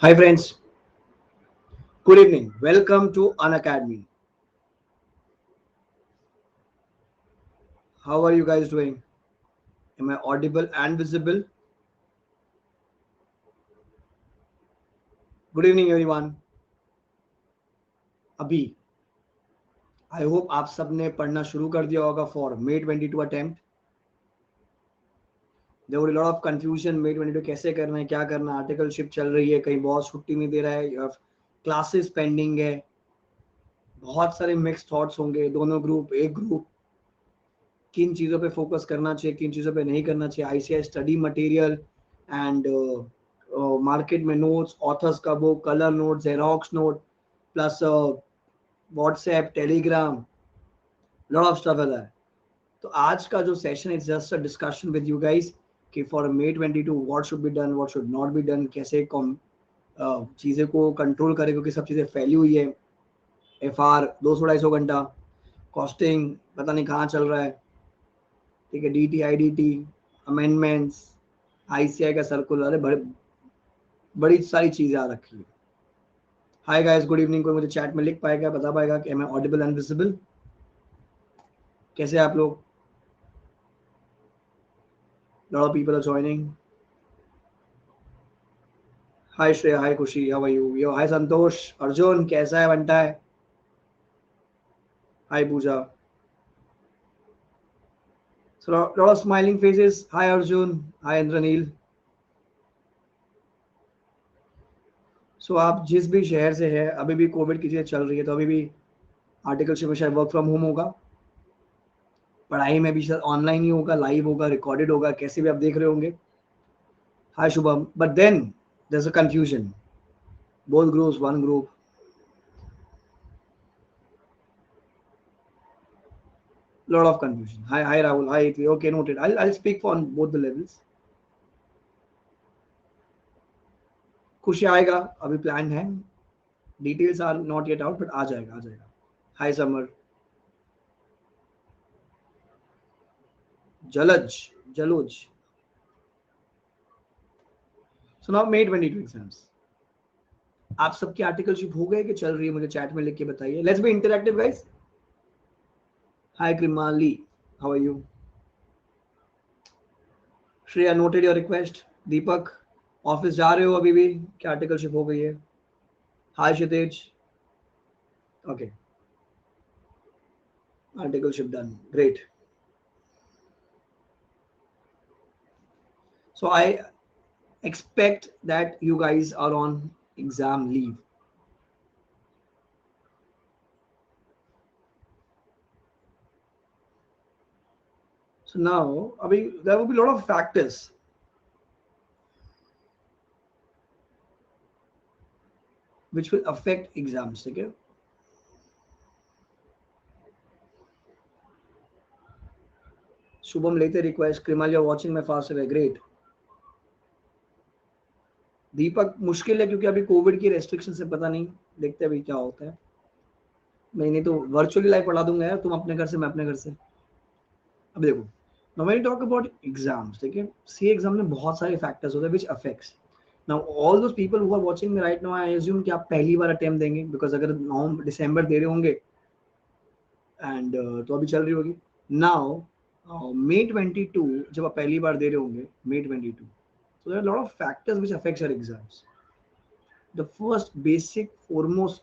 Hi friends, good evening. Welcome to Unacademy. How are you guys doing? Am I audible and visible? Good evening everyone. अभी I hope आप सबने पढ़ना शुरू कर दिया होगा for May 22 attempt. There were a lot of confusion. May 22 कैसे करना है, क्या करना है, आर्टिकलशिप चल रही है, कहीं बॉस छुट्टी नहीं दे रहा है, क्लासेस पेंडिंग है, बहुत सारे मिक्स थॉट्स होंगे. दोनों ग्रुप, एक ग्रुप, किन चीज़ों पे फोकस करना चाहिए, किन चीज़ों पे नहीं करना चाहिए. ICI study material and market में नोट्स, ऑथर्स का book, colour note, xerox note, plus WhatsApp, Telegram, lot of stuff है. तो आज का जो session is just a discussion with you guys कि for May 22 what should be done, what should not be done, कैसे कम चीज़ें को कंट्रोल करें क्योंकि सब चीज़ें फैली हुई है. FR 200-250 घंटा, कॉस्टिंग पता नहीं कहाँ चल रहा है. ठीक है, DT IDT अमेंडमेंट्स, ICI का सर्कुलर, अरे बड़ी सारी चीजें आ रखी है. Hi guys, good evening. कोई मुझे चैट में लिख पाएगा, बता पाएगा कि मैं ऑडिबल एंड विजिबल? कैसे आप लोग? Lot of people are joining. Hi Shreya, hi Khushi, how are you? Yo hi Santosh, Arjun कैसा है, बनता है? हाय पूजा. So lot of smiling faces. Hi Arjun, hi Indranil. सो आप जिस भी शहर से है, अभी भी कोविड की चीज़ें चल रही है, तो अभी भी आर्टिकलशिप में शायद वर्क फ्रॉम होम होगा, पढ़ाई में भी शायद ऑनलाइन ही होगा, लाइव होगा, रिकॉर्डेड होगा, कैसे भी आप देख रहे होंगे. Hi Shubham. But then there is a confusion. Both groups, one group. Lot of confusion. Hi Rahul, hi Ithvi. Okay, noted. I'll speak for on both the levels. खुशी आएगा, अभी प्लान है. Details are not yet out, but आ जाएगा, आ जाएगा. Hi Samar. जलोज. So now May 22 exams. आप सबकी आर्टिकलशिप हो गए कि चल रही है? मुझे चैट में लिख के बताइए. Let's be interactive guys. Hi Krimali, how are you? Shreya, noted your request. Deepak, office जा रहे हो अभी भी? क्या आर्टिकलशिप हो गई है? Hi Kshitij. Okay, articleship done, great. So I expect that you guys are on exam leave. So now, there will be a lot of factors which will affect exams. Okay. Shubham later request. Krimal, you're watching my fast away. Great. दीपक, मुश्किल है क्योंकि अभी Covid की restriction से पता नहीं, देखते अभी क्या होता है. नहीं तो वर्चुअली लाइव पढ़ा दूंगा यार, तुम अपने घर से, मैं अपने घर से. अब देखो, now when you talk about exams, ठीक है, सी एग्जाम में बहुत सारे फैक्टर्स होते हैं which affects. Now all those people who are watching me right now, I assume कि आप पहली बार अटेम्प्ट देंगे, बिकॉज अगर नवंबर दिसंबर दे रहे होंगे एंड तो अभी चल रही होगी. नाउ May 22 जब आप पहली बार दे रहे होंगे, May 22, so there are a lot of factors which affects your exams. The first basic foremost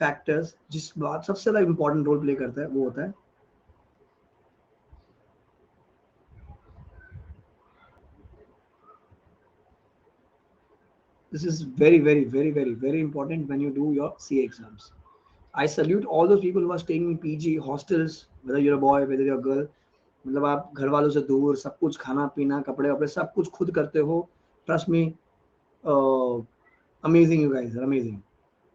factors जिस बात सबसे ज़्यादा important रोल प्ले करता है वो होता है this is very important when you do your CA exams. I salute all those people who are staying in PG hostels, whether you're a boy, whether you're a girl. मतलब आप घर वालों से दूर, सब कुछ खाना पीना, कपड़े वपड़े सब कुछ खुद करते हो. Trust me, amazing, you guys are amazing.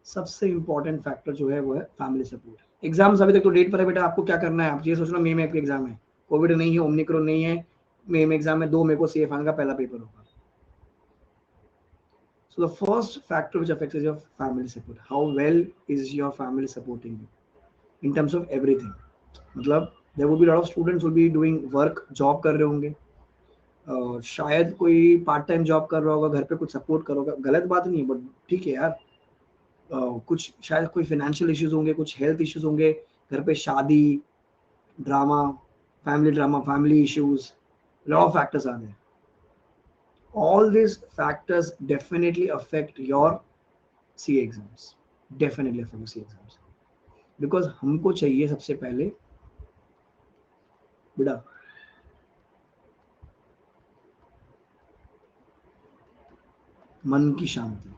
सबसे इंपॉर्टेंट फैक्टर जो है वो है फैमिली सपोर्ट. एग्जाम्स अभी तक तो डेट पर है बेटा, आपको क्या करना है? आप ये सोच लो मई में आपके एग्जाम है, कोविड नहीं है, ओमिक्रॉन नहीं है, मई में एग्जाम है, 2 मई को CA फाइनल का पहला पेपर होगा. So the first factor which affects is your family support. How well is your family supporting you in terms of everything? मतलब there will be a lot of students will be doing work, job कर रहे होंगे. शायद कोई part time job कर रहा होगा, घर पे कुछ सपोर्ट करोगा, गलत बात नहीं है, बट ठीक है यार। कुछ शायद कोई फाइनेंशियल इश्यूज होंगे, कुछ हेल्थ इश्यूज होंगे, घर पे शादी, drama, family issues, lot of factors are there. All these factors definitely affect your CA exams, definitely affect your CA exams, because हमको चाहिए सबसे पहले बेटा मन की शांति।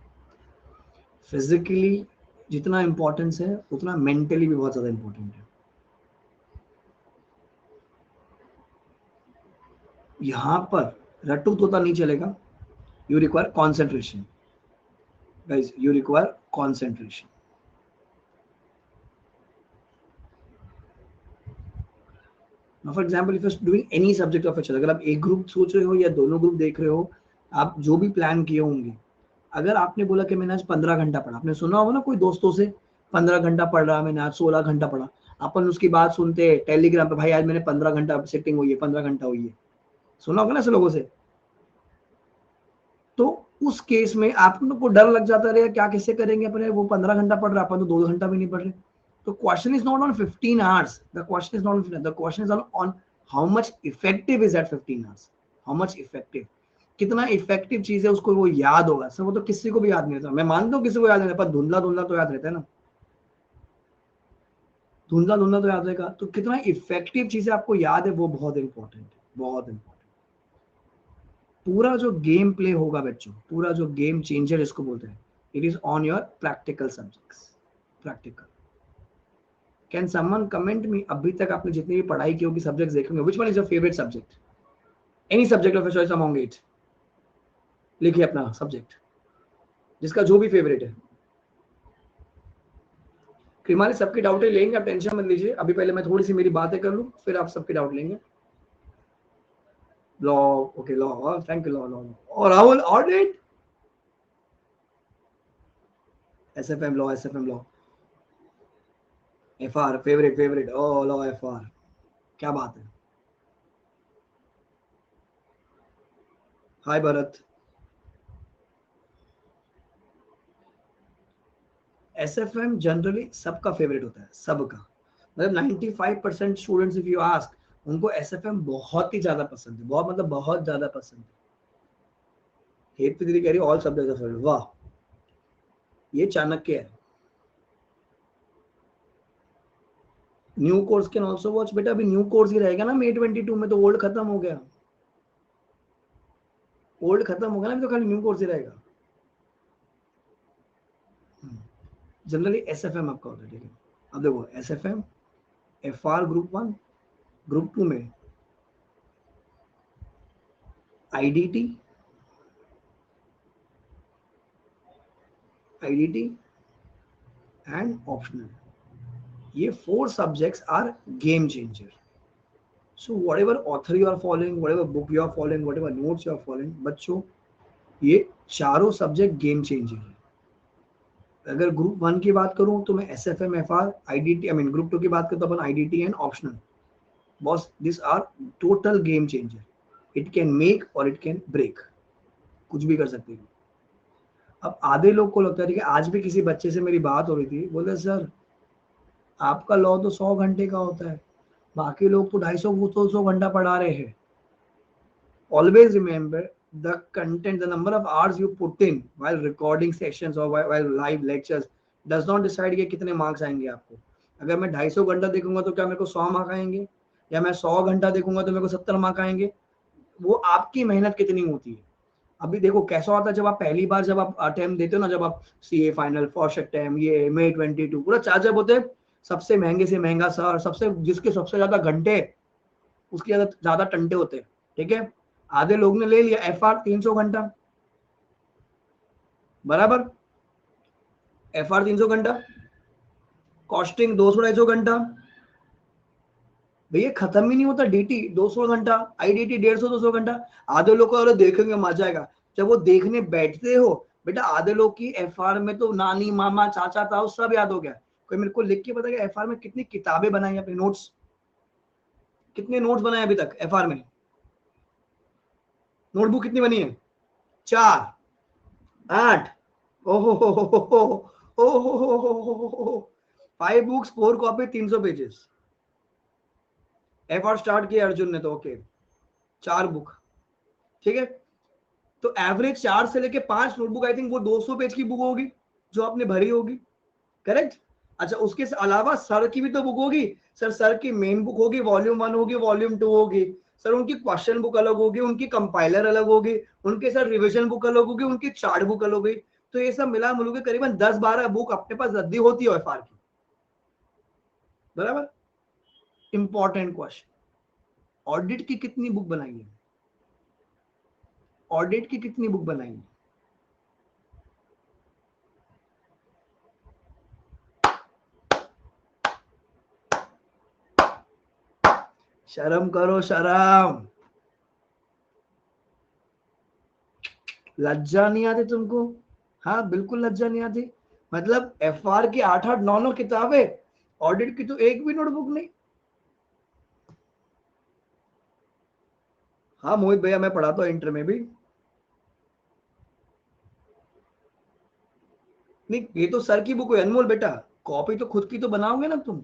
फिजिकली जितना इंपॉर्टेंस है उतना मेंटली भी बहुत ज्यादा इंपॉर्टेंट है। यहाँ पर रट्टू तोता नहीं चलेगा। You require concentration guys, you require concentration. For example if you doing any subject of H, अगर आप एक ग्रुप सोच रहे हो या दोनों ग्रुप देख रहे हो, आप जो भी प्लान किए होंगे, अगर आपने बोला कि मैंने आज 15 घंटा पढ़ा, आपने सुना होगा ना कोई दोस्तों से 15 घंटा पढ़ रहा, मैंने आज 16 घंटा पढ़ा, अपन उसकी बात सुनते टेलीग्राम पे, भाई आज मैंने 15 घंटा सेटिंग हुई है, 15 घंटा हुई है, सुना होगा ना ऐसे लोगों से। तो उस केस में आप लोग को डर लग जाता है क्या कैसे करेंगे अपने, वो 15 घंटा पढ़ रहा, अपन तो 2 घंटा भी नहीं पढ़ रहे। तो question is not on 15 hours, the question is not on, the question is on how much effective is that 15 hours, how much effective, कितना इफेक्टिव चीज है उसको वो याद होगा। सर वो तो किसी को भी याद नहीं रहता, मैं मानता हूँ किसी को याद नहीं रहता, पर धुंधला धुंधला तो याद रहता है ना, धुंधला धुंधला तो याद रहेगा। तो कितना इफेक्टिव चीज है आपको याद है, वो बहुत इंपॉर्टेंट है, बहुत इंपॉर्टेंट। पूरा जो गेम प्ले होगा बच्चों, पूरा जो गेम चेंजर इसको बोलते हैं, it is on your practical subjects. Practical, can someone comment me, अभी तक आपने जितनी भी पढ़ाई की होगी, सब्जेक्ट्स देखे होंगे, which one is your favourite subject, any subject of your choice among it, लिखिए अपना सब्जेक्ट जिसका जो भी फेवरेट है। कृमाली सबके डाउट लेंगे, आप टेंशन मत लीजिए, अभी पहले मैं थोड़ी सी मेरी बातें कर लूं, फिर आप सबके डाउट लेंगे। Law, okay law, thank you law. और Rahul audit, SFM law, SFM law, FR favourite, oh law FR, क्या बात है। हाय भरत। एसएफएम जनरली सबका फेवरेट होता है, सबका, मतलब 95% स्टूडेंट्स इफ यू आस्क, उनको एसएफएम बहुत ही ज्यादा पसंद है, बहुत मतलब बहुत ज्यादा पसंद है। हेत दीदी कह रही ऑल सब्जेक्ट्स आर, वाह, ये चाणक्य है। New course can also watch, बेटा अभी न्यू कोर्स ही रहेगा ना May 22 में, तो ओल्ड खत्म हो गया, ओल्ड खत्म हो गया ना, तो खाली न्यू कोर्स ही रहेगा। जनरली एसएफएम आपका होता है, ठीक है। अब देखो एसएफएम, एफआर ग्रुप 1, ग्रुप 2 में आईडीटी, एंड ऑप्शनल, ये 4 subjects are game changer. So whatever author you are following, whatever book you are following, whatever notes you are following, बच्चों ये चारों सब्जेक्ट गेम चेंजर है। अगर ग्रुप 1 की बात करूं तो मैं SFM, FR, IDT, I mean group 2 की बात करूं तो अपन IDT and optional, boss this are total game changer. It can make or it can break, कुछ भी कर सकते हैं। अब आधे लोग को लगता है कि आज भी किसी बच्चे से मेरी बात हो रही थी, बोले सर आपका लॉ तो 100 घंटे का होता है, बाकी लोग तो 250-300 घंटा पढ़ा रहे हैं। Always remember the content, the number of hours you put in while recording sessions or while live lectures does not decide कि कितने मार्क्स आएंगे आपको। अगर मैं 250 घंटा देखूंगा तो क्या मेरे को 100 मार्क आएंगे, या मैं 100 घंटा देखूंगा तो मेरे को 70 मार्क आएंगे, वो आपकी मेहनत कितनी होती है। अभी देखो कैसा होता है, जब आप पहली बार जब आप अटेम्प्ट देते हो ना, जब आप सीए फाइनल फर्स्ट अटेम्प्ट, ये May 22 पूरा चार्जर होते हैं, सबसे महंगे से महंगा सर, सबसे जिसके सबसे ज्यादा घंटे उसके ज्यादा टंटे होते हैं, ठीक है। आधे लोग ने ले लिया एफआर 300 घंटा, बराबर, एफआर 300 घंटा, कॉस्टिंग 200-250 घंटा, भैया खत्म ही नहीं होता। डीटी 200 घंटा, आईडीटी 150-200 घंटा। आधे लोग को अरे देखेंगे मजा आएगा, जब वो देखने बैठते हो बेटा, आधे लोग की एफआर में तो नानी मामा चाचा ताऊ सब याद हो गया। कोई मेरे को लिख के बताएगा एफआर में कितनी किताबें बनाई, अपने नोट्स, कितने नोट्स बनाए अभी तक एफआर में, नोटबुक कितनी बनी है? 4, 8, ओहो ओहो 5 books 4 copy 300 pages. Effort start किया अर्जुन ने तो ओके 4 बुक, ठीक है। तो एवरेज 4 से लेके 5 नोटबुक, आई थिंक वो 200 पेज की बुक होगी जो आपने भरी होगी, करेक्ट। अच्छा उसके अलावा सर की भी तो बुक होगी, सर की मेन बुक होगी, वॉल्यूम 1 होगी, वॉल्यूम 2 होगी, सर उनकी क्वेश्चन बुक अलग होगी, उनकी कंपाइलर अलग होगी, उनके सर रिवीजन बुक अलग होगी, उनकी चार्ट बुक अलग होगी। तो ये सब मिला मिलू के करीबन 10-12 बुक अपने पास रद्दी होती है एफआर की, बराबर। इंपॉर्टेंट क्वेश्चन, ऑडिट की कितनी बुक बनाई है? ऑडिट की कितनी बुक बनाई है? शर्म करो शर्म, लज्जा नहीं आती तुमको? हाँ बिल्कुल लज्जा नहीं आती। मतलब एफआर की 8-8 9-9 किताबें, ऑडिट की तो एक भी नोटबुक नहीं। हाँ मोहित भैया मैं पढ़ाता हूँ इंटर में भी। नहीं ये तो सर की बुक है अनमोल बेटा, कॉपी तो खुद की तो बनाओगे ना तुम।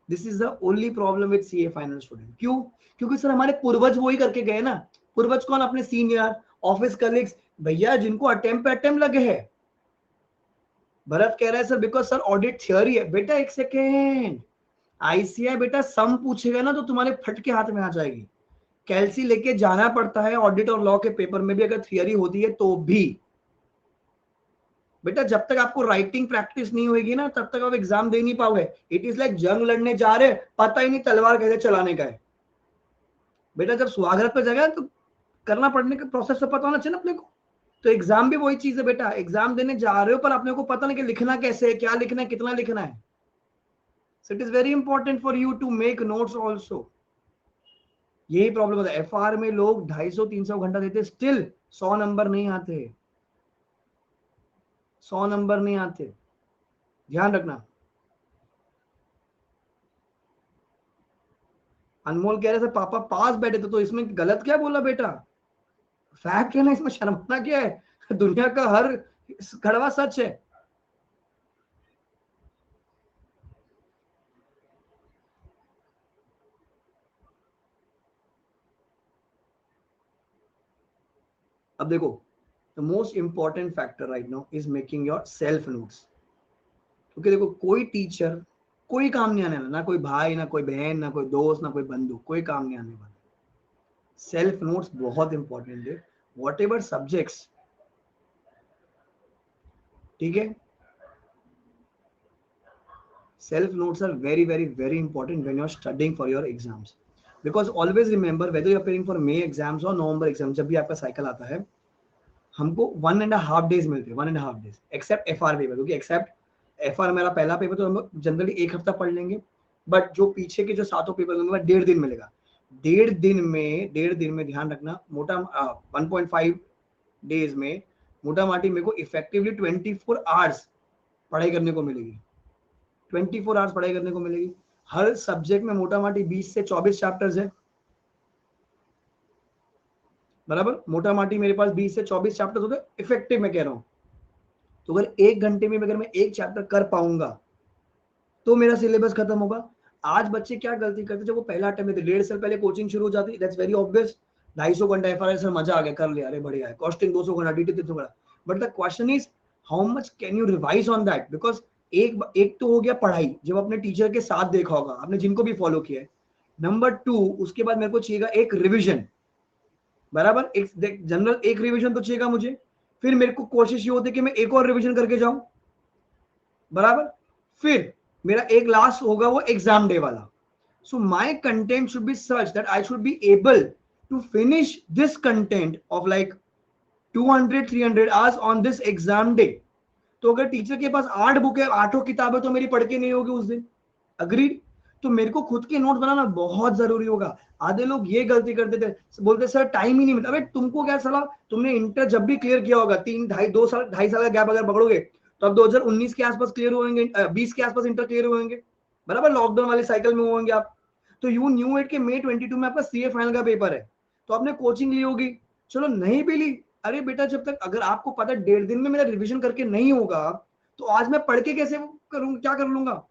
This is the only problem with CA final student. क्यों? क्योंकि सर हमारे पूर्वज वो ही करके गए ना। पूर्वज कौन? अपने सीनियर, ऑफिस कलीग्स, भैया जिनको अटेम्प्ट पे अटेम्प्ट लगे हैं। भरत कह रहा है sir because sir audit theory है। बेटा एक सेकेंड, आईसीआई बेटा सम पूछेगा ना तो तुम्हारे फट के हाथ में आ जाएगी। कैलसी लेके जाना पड़ता है ऑडिट और लॉ के पेपर में भी, अगर थियोरी होती है तो भी। बेटा जब तक आपको राइटिंग प्रैक्टिस नहीं होगी ना तब तक आप एग्जाम दे नहीं पाओगे। इट इज लाइक जंग लड़ने जा रहे, पता ही नहीं तलवार कैसे चलाने का है। बेटा जब स्वागत पे जाएगा तो करना पड़ने का प्रोसेस तो पता होना चाहिए ना अपने को। तो एग्जाम भी वही चीज है बेटा, एग्जाम देने जा रहे हो पर अपने को पता नहीं कि लिखना कैसे है, क्या लिखना है, कितना लिखना है। So it is very important for you to make notes also. यही प्रॉब्लम होता है, एफआर में लोग 250-300 घंटा देते, स्टिल 100 नंबर नहीं आते, 100 नंबर नहीं आते, ध्यान रखना। अनमोल कह रहे थे पापा पास बैठे थे तो इसमें गलत क्या बोला बेटा? फैक्ट है ना, इसमें शर्माना क्या है? दुनिया का हर कड़वा सच है। अब देखो, the most important factor right now is making your self notes. क्योंकि देखो कोई टीचर कोई काम नहीं आने वाला, ना कोई भाई, ना कोई बहन, ना कोई दोस्त, ना कोई बंधु, कोई काम नहीं आने वाला। सेल्फ नोट्स बहुत इंपॉर्टेंट है, वॉट एवर सब्जेक्ट्स, ठीक है। Self notes are very very very important when you're studying for your exams, because always remember whether you're preparing for May exams or November exams, जब भी आपका cycle आता है हमको 1.5 days मिलते हैं, 1.5 days एक्सेप्ट एफआर पेपर, क्योंकि accept FR मेरा पहला पेपर तो हम जनरली 1 हफ्ता पढ़ लेंगे, बट जो पीछे के जो 7 पेपर होंगे 1.5 दिन मिलेगा। 1.5 दिन में ध्यान रखना, मोटा 1.5 डेज में मोटा माटी मेरे को इफेक्टिवली 24 आवर्स पढ़ाई करने को मिलेगी, 24 आवर्स पढ़ाई करने को मिलेगी। हर सब्जेक्ट में मोटा माटी 20 से 24 चैप्टर्स है, बराबर। मोटा माटी मेरे पास 20 से 24 चैप्टर्स होते हैं इफेक्टिव, मैं कह रहा हूं। तो अगर 1 घंटे में अगर मैं एक चैप्टर कर पाऊंगा तो मेरा सिलेबस खत्म होगा। आज बच्चे क्या गलती करते, जब वो पहला अटेम्प्ट देते 1.5 साल पहले कोचिंग शुरू हो जाती, दैट्स वेरी ऑब्वियस। 250 घंटा एफआर सर मजा आ गया कर लिया, अरे बढ़िया है, कॉस्टिंग 200 घंटा, डीटी 300 घंटा। But the question is how much can you revise on that, because एक तो हो गया पढ़ाई, जब अपने टीचर के साथ देखा होगा आपने, जिनको भी फॉलो किया है। नंबर 2, उसके बाद मेरे को चाहिएगा एक रिविजन, बराबर। एक जनरल एक रिविजन तो चाहिएगा मुझे, फिर मेरे को कोशिश ये होती है कि मैं एक और रिविजन करके जाऊं, बराबर। फिर मेरा एक लास्ट होगा वो एग्जाम डे वाला। So my content should be such that I should be able to finish this content of like 200-300 hours on this exam day. तो अगर टीचर के पास 8 बुक है, 8 किताबें तो मेरी पढ़ के नहीं होगी उस दिन, अग्रीड। तो मेरे को खुद के नोट बनाना बहुत जरूरी होगा। आधे लोग ये गलती करते थे, बोलते सर टाइम ही नहीं मिलता। अबे तुमको क्या सलाह, तुमने इंटर जब भी क्लियर किया होगा 2.5 साल का गैप अगर पकड़ोगे तो अब 2019 के आसपास क्लियर होंगे, 20 के आसपास इंटर क्लियर होंगे, बराबर। लॉकडाउन वाले साइकिल में होंगे आप। तो यू न्यू इट के May 22 में आपका सीए फाइनल का पेपर है, तो आपने कोचिंग ली होगी, चलो नहीं भी ली, अरे बेटा जब तक अगर आपको पता है 1.5 दिन में मेरा रिवीजन करके नहीं होगा तो आज मैं पढ़ के कैसे करूंगा, क्या कर लूंगा।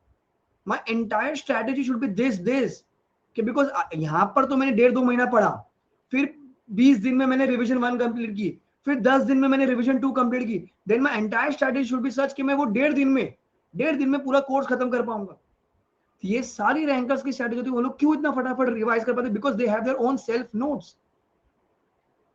माई entire strategy should B this कि बिकॉज यहाँ पर तो मैंने 1.5-2 महीना पढ़ा, फिर 20 दिन में मैंने रिवीजन 1 कंप्लीट की, फिर 10 दिन में मैंने रिवीजन 2 कंप्लीट की, then my entire strategy should be such कि मैं वो 1.5 दिन में पूरा कोर्स खत्म कर पाऊंगा। ये सारी रैंकर्स की स्ट्रेटेजी होती है। वो लोग क्यों इतना फटाफट रिवाइज कर पाते, because they have their own self notes.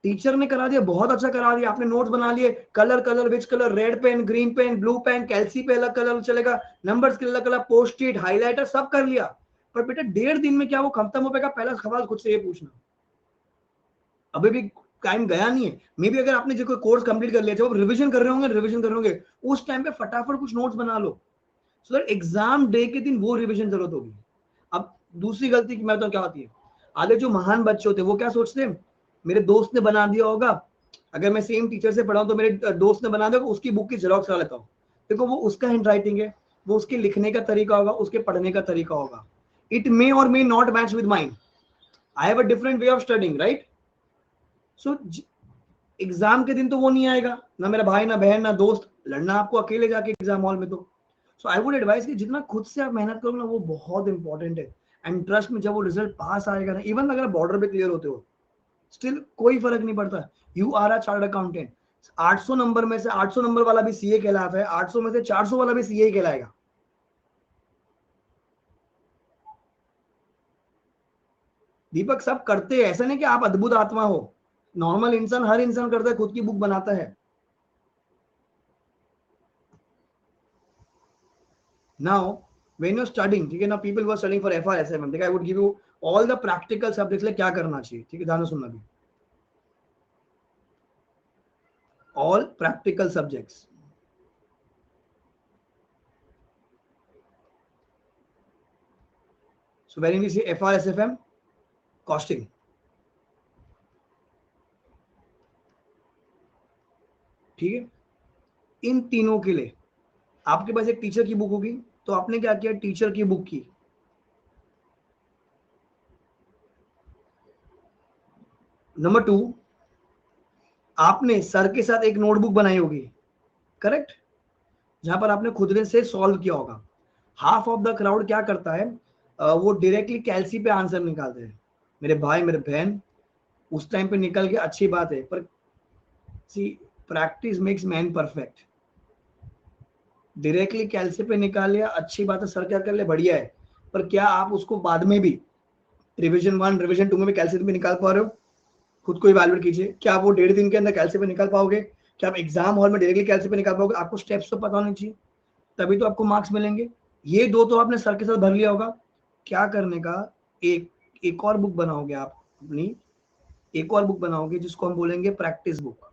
Teacher ने करा दिया, बहुत अच्छा करा दिया, आपने नोट्स बना लिए, colour which colour, red pen, green pen, blue pen, कैल्सी पे अलग कलर चलेगा, नंबर्स के अलग कलर, पोस्ट इट, हाईलाइटर सब कर लिया, पर बेटा 1.5 दिन में क्या वो खत्म हो पाएगा, पहला सवाल खुद से ये पूछना। अभी भी टाइम गया नहीं है, मे बी अगर आपने जो कोई कोर्स कंप्लीट कर लिया, जब रिवीजन कर रहे होंगे उस टाइम पे फटाफट कुछ नोट्स बना लो, सो दैट एग्जाम डे के दिन वो रिवीजन जरूरत होगी। अब दूसरी गलती की मैं तो क्या होती है, आधे जो महान बच्चे होते हैं वो क्या सोचते हैं, मेरे दोस्त ने बना दिया होगा, अगर मैं सेम टीचर से पढ़ा हूं तो मेरे दोस्त ने बना दिया, उसकी बुक की जेरॉक्स करा लेता हूँ। देखो वो उसका हैंड राइटिंग है, वो उसके लिखने का तरीका होगा, उसके पढ़ने का तरीका होगा, इट मे और may not match with mind, I have a different way of studying, right. So exam के दिन तो वो नहीं आएगा, ना मेरा भाई ना बहन ना दोस्त, लड़ना आपको अकेले जाके एग्जाम हॉल में। तो सो आई वुड एडवाइस कि जितना खुद से आप मेहनत करोगे ना वो बहुत इंपॉर्टेंट है। एंड ट्रस्ट में जब वो रिजल्ट पास आएगा ना, इवन अगर बॉर्डर पे क्लियर होते हो स्टिल कोई फर्क नहीं पड़ता, you are a chartered accountant. 800 number में से 800 नंबर वाला भी सीए कहलाता है, 800 में से 400 वाला भी सीए कहलाएगा। दीपक सब करते हैं, ऐसा नहीं कि आप अद्भुत आत्मा हो, नॉर्मल इंसान, हर इंसान करता है, खुद की बुक बनाता है। नाउ when you're studying, ठीक है ना, people who are studying for FRSM, ठीक है, I would give you all the practical subjects ले क्या करना चाहिए, ठीक है, ध्यान से सुनना भी, all practical subjects। So when you see FRSFM, costing, ठीक है, इन तीनों के लिए आपके पास एक टीचर की बुक होगी, तो आपने क्या किया, टीचर की बुक की। नंबर 2, आपने सर के साथ एक नोटबुक बनाई होगी, करेक्ट, जहां पर आपने खुद से सॉल्व किया होगा। हाफ ऑफ द क्राउड क्या करता है, वो डायरेक्टली कैलसी पे आंसर निकालते हैं, मेरे भाई मेरे बहन, उस टाइम पे निकल के अच्छी बात है, पर see practice makes man perfect. Directly कैलसी पे निकाल लिया, अच्छी बात है, सर क्या कर ले, बढ़िया है, पर क्या आप उसको बाद में भी रिवीजन 1 रिवीजन 2 में भी कैलसी पे निकाल पा रहे हो, खुद को इवैल्यूएट कीजिए। क्या आप वो 1.5 दिन के अंदर कैलसी पे निकाल पाओगे, क्या आप एग्जाम हॉल में डायरेक्टली कैलसी पे निकाल पाओगे, आपको स्टेप्स तो पता होने चाहिए, तभी तो आपको मार्क्स मिलेंगे। ये दो तो आपने सर के साथ भर लिया होगा, क्या करने का, एक एक और बुक बनाओगे आप अपनी, एक और बुक बनाओगे जिसको हम बोलेंगे प्रैक्टिस बुक,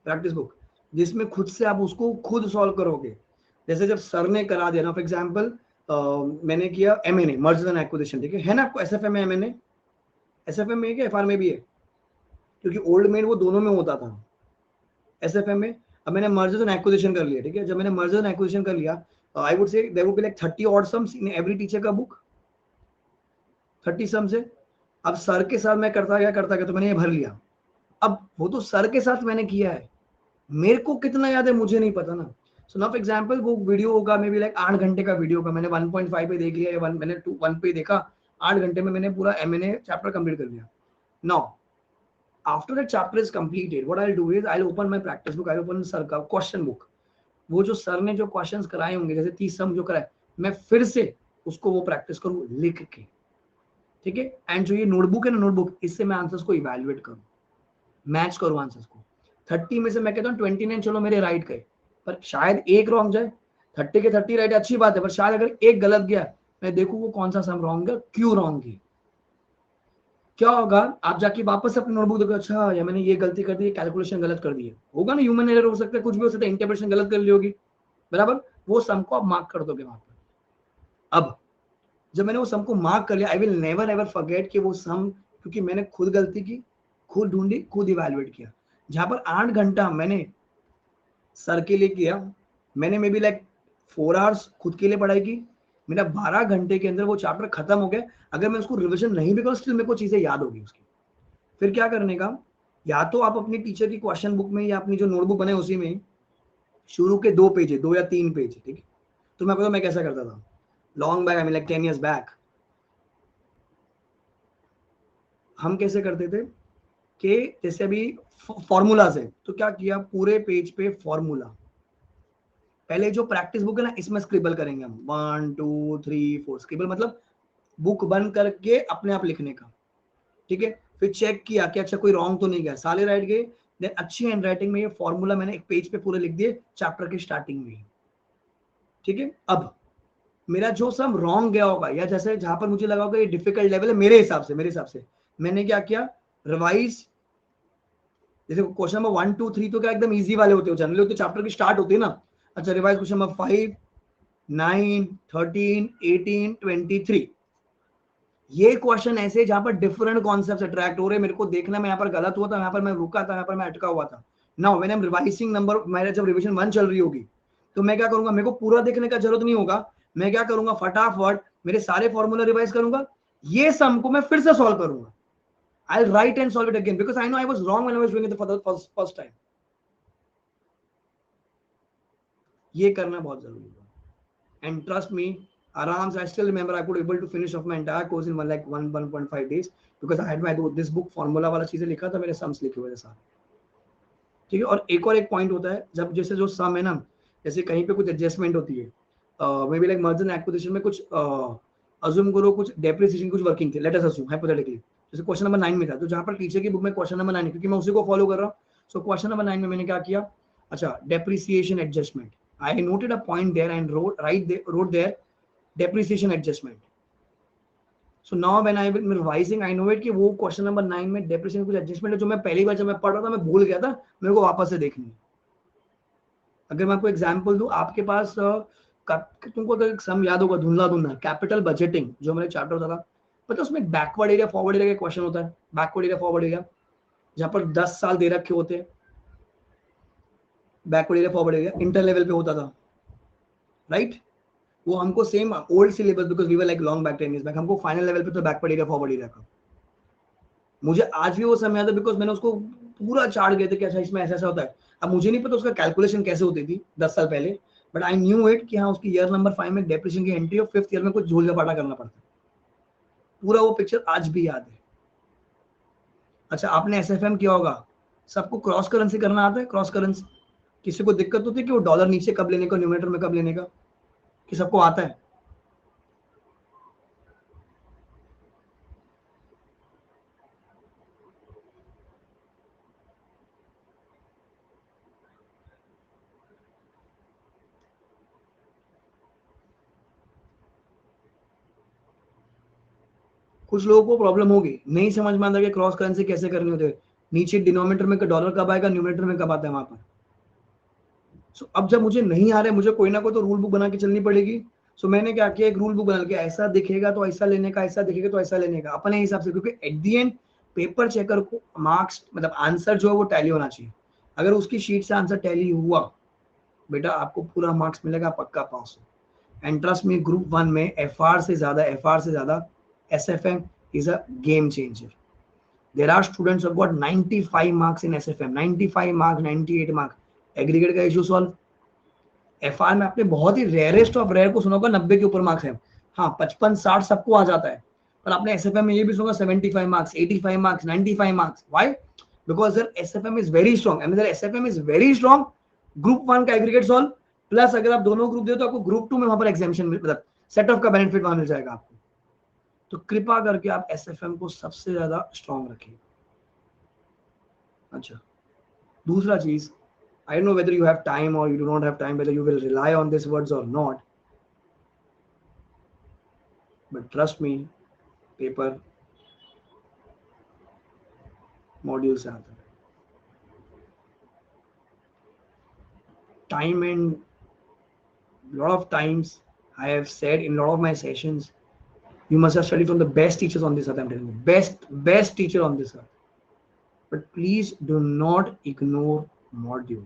प्रैक्टिस बुक, जिसमें खुद से आप उसको खुद सॉल्व करोगे। जैसे जब सर ने करा दिया ना, फॉर एग्जाम्पल मैंने किया एमएनए, मर्जर एंड एक्विजिशन, ठीक है ना, आपको एसएफएम में एमएनए, एसएफएम में है कि एफआर में भी है, क्योंकि ओल्ड मेन वो दोनों में होता था एसएफएम में। अब मैंने मर्जर एंड एक्विजिशन कर लिया, ठीक है, जब मैंने मर्जर एंड एक्विजिशन कर लिया, I would say there would be like 30 odd sums in every teacher का बुक, 30 सम्स है। अब सर के साथ मैं करता गया तो मैंने ये भर लिया। अब वो तो सर के साथ मैंने किया है, मेरे को कितना याद है मुझे नहीं पता ना। सो नाउ फॉर एग्जांपल वो वीडियो होगा मे बी लाइक 8 घंटे का वीडियो होगा, मैंने 1.5 पे देख लिया या 1 मैंने 1 पे देखा, 8 घंटे में मैंने पूरा एमएनए चैप्टर कंप्लीट कर लिया। Now after that chapter is completed, what I will do is I will open my practice book, I will open sir का क्वेश्चन बुक, वो जो सर ने जो क्वेश्चंस कराए होंगे, जैसे 30 सम जो कराए, मैं फिर से उसको वो प्रैक्टिस करूँ लिख के, ठीक है। एंड जो ये नोटबुक है ना, नोटबुक, इससे मैं आंसर्स को इवैल्यूएट करूँ, मैच करूँ आंसर्स को। 30 में से मैं कहता हूँ 29 चलो मेरे राइट गए, पर शायद एक रॉन्ग जाए, 30 के 30 राइट अच्छी बात है, पर शायद अगर एक गलत गया, मैं देखूँ वो कौन सा सम रॉन्ग है, क्यों रॉन्ग है। क्या होगा, आप जाके वापस अपनी नोटबुक देखो, अच्छा या मैंने ये गलती कर दी, कैलकुलेशन गलत कर दी है, होगा ना, ह्यूमन एरर हो सकता है, कुछ भी हो सकता है, इंटरप्रिटेशन गलत कर ली होगी, बराबर, वो सम को आप मार्क कर दोगे वहां पर। अब जब मैंने वो सम को मार्क कर लिया, I will never ever forget कि वो सम, क्योंकि मैंने खुद गलती की, खुद ढूंढी, खुद इवैल्यूएट किया। जहां पर 8 घंटा मैंने सर के लिए किया, मैंने मे बी लाइक 4 आवर्स खुद के लिए पढ़ाई की, मेरा 12 घंटे के अंदर वो चैप्टर खत्म हो गया। अगर मैं उसको रिविजन नहीं भी करूँ स्टिल मेरे को चीजें याद होगी उसकी। फिर क्या करने का, या तो आप अपनी टीचर की क्वेश्चन बुक में या अपनी जो नोटबुक बने उसी में शुरू के 2 पेज है, 2 या 3 पेज, ठीक है। तो मैं पता मैं कैसा करता था long back, I mean like 10 years back. हम कैसे करते थे कि जैसे अभी फॉर्मूला है तो क्या किया, पूरे पेज पे फॉर्मूला, पहले जो प्रैक्टिस बुक है ना इसमें स्क्रिबल करेंगे हम 1 2 3 4, स्क्रिबल मतलब बुक बंद करके अपने आप लिखने का, ठीक है। फिर चेक किया कि अच्छा कोई रॉन्ग तो नहीं गया, सारे राइट गए। देन अच्छी हैंड राइटिंग में ये फॉर्मूला मैंने एक पेज पे पूरे लिख दिए चैप्टर की स्टार्टिंग में ही, ठीक है। अब मेरा जो सब रॉन्ग गया होगा या जैसे जहां पर मुझे लगा होगा ये डिफिकल्ट लेवल है मेरे हिसाब से मैंने क्या किया, रिवाइज। जैसे क्वेश्चन नंबर 1 2 3 तो क्या एकदम इजी वाले होते हैं, जनरली तो चैप्टर की स्टार्ट होती है ना। अच्छा रिवाइज क्वेश्चन नंबर 5 9 13 18 23, ये क्वेश्चन ऐसे जहां पर डिफरेंट कॉन्सेप्ट्स अट्रैक्ट हो रहे, मेरे को देखना मैं यहाँ पर गलत हुआ था, यहाँ पर मैं रुका था, यहाँ पर मैं अटका हुआ था। Now when I am revising number, मेरा जब रिवीजन 1 चल रही होगी तो मैं क्या करूंगा, मेरे को पूरा देखने का जरूरत नहीं होगा। मैं क्या करूंगा, फटाफट मेरे सारे फॉर्मूला रिवाइज करूंगा, ये सम को मैं फिर से सॉल्व करूंगा। I'll write and solve it again because I know I was wrong when I was doing it for the first time. ये करना बहुत जरूरी है। And trust me, आराम से I still remember I could able to finish off my entire course in 1.5 days because I had my this book formula वाला चीजें लिखा था, मेरे सम्स लिखे हुए थे सारे, ठीक है। और एक पॉइंट होता है, जब जैसे जो सम है ना, जैसे कहीं पे कुछ एडजस्टमेंट होती है, may be like merger and acquisition में कुछ अज्यूम करो कुछ डेप्रिसिएशन कुछ वर्किंग थे, लेट अस अज्यूम हाइपोथेटिकली, जैसे क्वेश्चन नंबर 9 में था, तो जहां पर टीचर की बुक में क्वेश्चन नंबर 9 क्योंकि मैं उसी को फॉलो कर रहा हूँ, सो क्वेश्चन नंबर 9 में मैंने क्या किया, अच्छा depreciation adjustment, I noted a point there and wrote there depreciation adjustment. So now when I am revising I know it कि वो क्वेश्चन नंबर 9 में डेप्रिसिएशन कुछ एडजस्टमेंट है जो मैं पहली बार जब मैं पढ़ रहा था मैं भूल गया था, मेरे को वापस से देखनी है। अगर मैं आपको एग्जांपल दूं, आपके पास तुमको अगर सम याद होगा धुंधला धुंधला, कैपिटल बजटिंग जो मेरे चैप्टर होता था, पता उसमें बैकवर्ड एरिया फॉरवर्ड एरिया का क्वेश्चन होता है, बैकवर्ड एरिया फॉरवर्ड एरिया, जहां पर 10 साल दे रखे होते हैं, backward area forward area inter level पे होता था, राइट। वो हमको same old syllabus because we were like long back 10 years back, हमको फाइनल लेवल पे तो बैकवर्ड एरिया फॉरवर्ड एरिया का मुझे आज भी वो समय आता है बिकॉज मैंने उसको पूरा चार्ट गए थे कि अच्छा इसमें ऐसा ऐसा होता है। अब मुझे नहीं पता उसका कैलकुलेशन कैसे होती थी 10 साल पहले, बट आई न्यू इट कि हाँ उसकी ईयर नंबर 5 में डेप्रिसिएशन की एंट्री और 5th ईयर में कुछ झोल झपाटा करना पड़ता है, पूरा वो पिक्चर आज भी याद है। अच्छा आपने एसएफएम किया होगा, सबको क्रॉस करेंसी करना आता है, क्रॉस करेंसी किसी को दिक्कत होती है कि वो डॉलर नीचे कब लेने का, न्यूमरेटर में कब लेने का, कि सबको आता है। कुछ लोगों को प्रॉब्लम होगी, नहीं समझ में आता कि क्रॉस करेंसी कैसे करनी होती है, नीचे डिनोमिनेटर में डॉलर कब आएगा, न्यूमरेटर में कब आता है वहां पर। सो अब जब मुझे नहीं आ रहा है, मुझे कोई ना कोई तो रूल बुक बना के चलनी पड़ेगी। सो मैंने क्या किया, एक रूल बुक बना के ऐसा दिखेगा तो ऐसा लेने का, ऐसा दिखेगा तो ऐसा लेने का, अपने हिसाब से, क्योंकि at the and paper checker को मार्क्स मतलब आंसर जो है वो टैली होना चाहिए। अगर उसकी शीट से आंसर टैली हुआ बेटा आपको पूरा मार्क्स मिलेगा, पक्का पास हो। एंड ट्रस्ट मी ग्रुप 1 में एफआर से ज्यादा SFM is a game changer. There are students who have got 95 marks in SFM, 95 marks, 98 marks. Aggregate का इशू सॉल्व। एफआर में आपने बहुत ही रेयरेस्ट ऑफ रेयर को सुना होगा 90 के ऊपर मार्क्स है, हाँ 55 60 सबको आ जाता है, पर आपने एसएफएम में ये भी सुना 75 marks, 85 marks, 95 marks. Why? Because SFM is very strong, and SFM is very strong, group 1 का एग्रीगेट सॉल्व प्लस अगर आप दोनों ग्रुप दे तो आपको ग्रुप 2 में वहां पर एग्जामिशन मतलब सेट ऑफ का बेनिफिट वहां मिल जाएगा आपको। तो कृपा करके आप एसएफएम को सबसे ज्यादा स्ट्रॉन्ग रखिए। अच्छा दूसरा चीज, I don't know whether you have time or you do not have time, whether you will rely on these words or not, but trust me, paper module से आता है। Time and lot of times I have said in lot of my sessions, you must have studied from the best teachers on this earth. I'm telling you, best teacher on this earth. But please do not ignore module.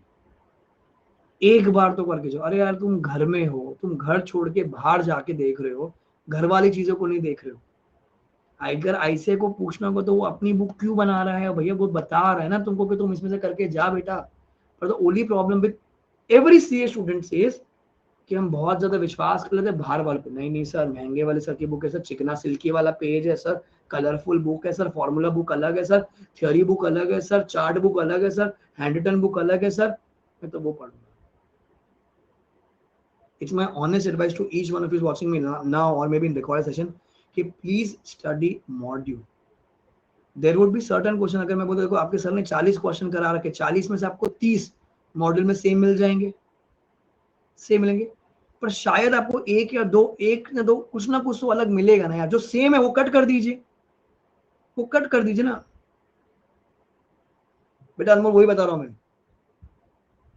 एक बार तो करके जाओ। अरे यार तुम घर में हो, तुम घर छोड़ के बाहर जाके देख रहे हो, घर वाली चीजों को नहीं देख रहे हो। अगर ऐसे को पूछना हो तो वो अपनी बुक क्यों बना रहा है भैया, वो बता रहा है ना तुमको कि तुम इसमें से करके जा बेटा। पर the only problem with every CA student is कि हम बहुत ज्यादा विश्वास कर लेते हैं बाहर वाले पे। नहीं नहीं सर, महंगे वाले सर की बुक है सर, चिकना सिल्की वाला पेज है सर, कलरफुल बुक है सर, फॉर्मूला बुक अलग है सर, थ्योरी बुक अलग है सर, चार्ट बुक अलग है सर, हैंड रिटन बुक अलग है सर, मैं तो वो पढ़ूंगा। It's my honest advice to each one of you watching me now or maybe in recorded session कि please study module. There would be certain question, अगर मैं बोलूं देखो आपके सर ने 40 क्वेश्चन करा रखे, 40 में से आपको 30 मॉड्यूल में सेम मिल जाएंगे, सेम मिलेंगे, पर शायद आपको एक या दो, एक या दो कुछ ना कुछ तो अलग मिलेगा ना यार। जो सेम है वो कट कर दीजिए, वो कट कर दीजिए ना बेटा, अनमोल वही बता रहा हूं मैं।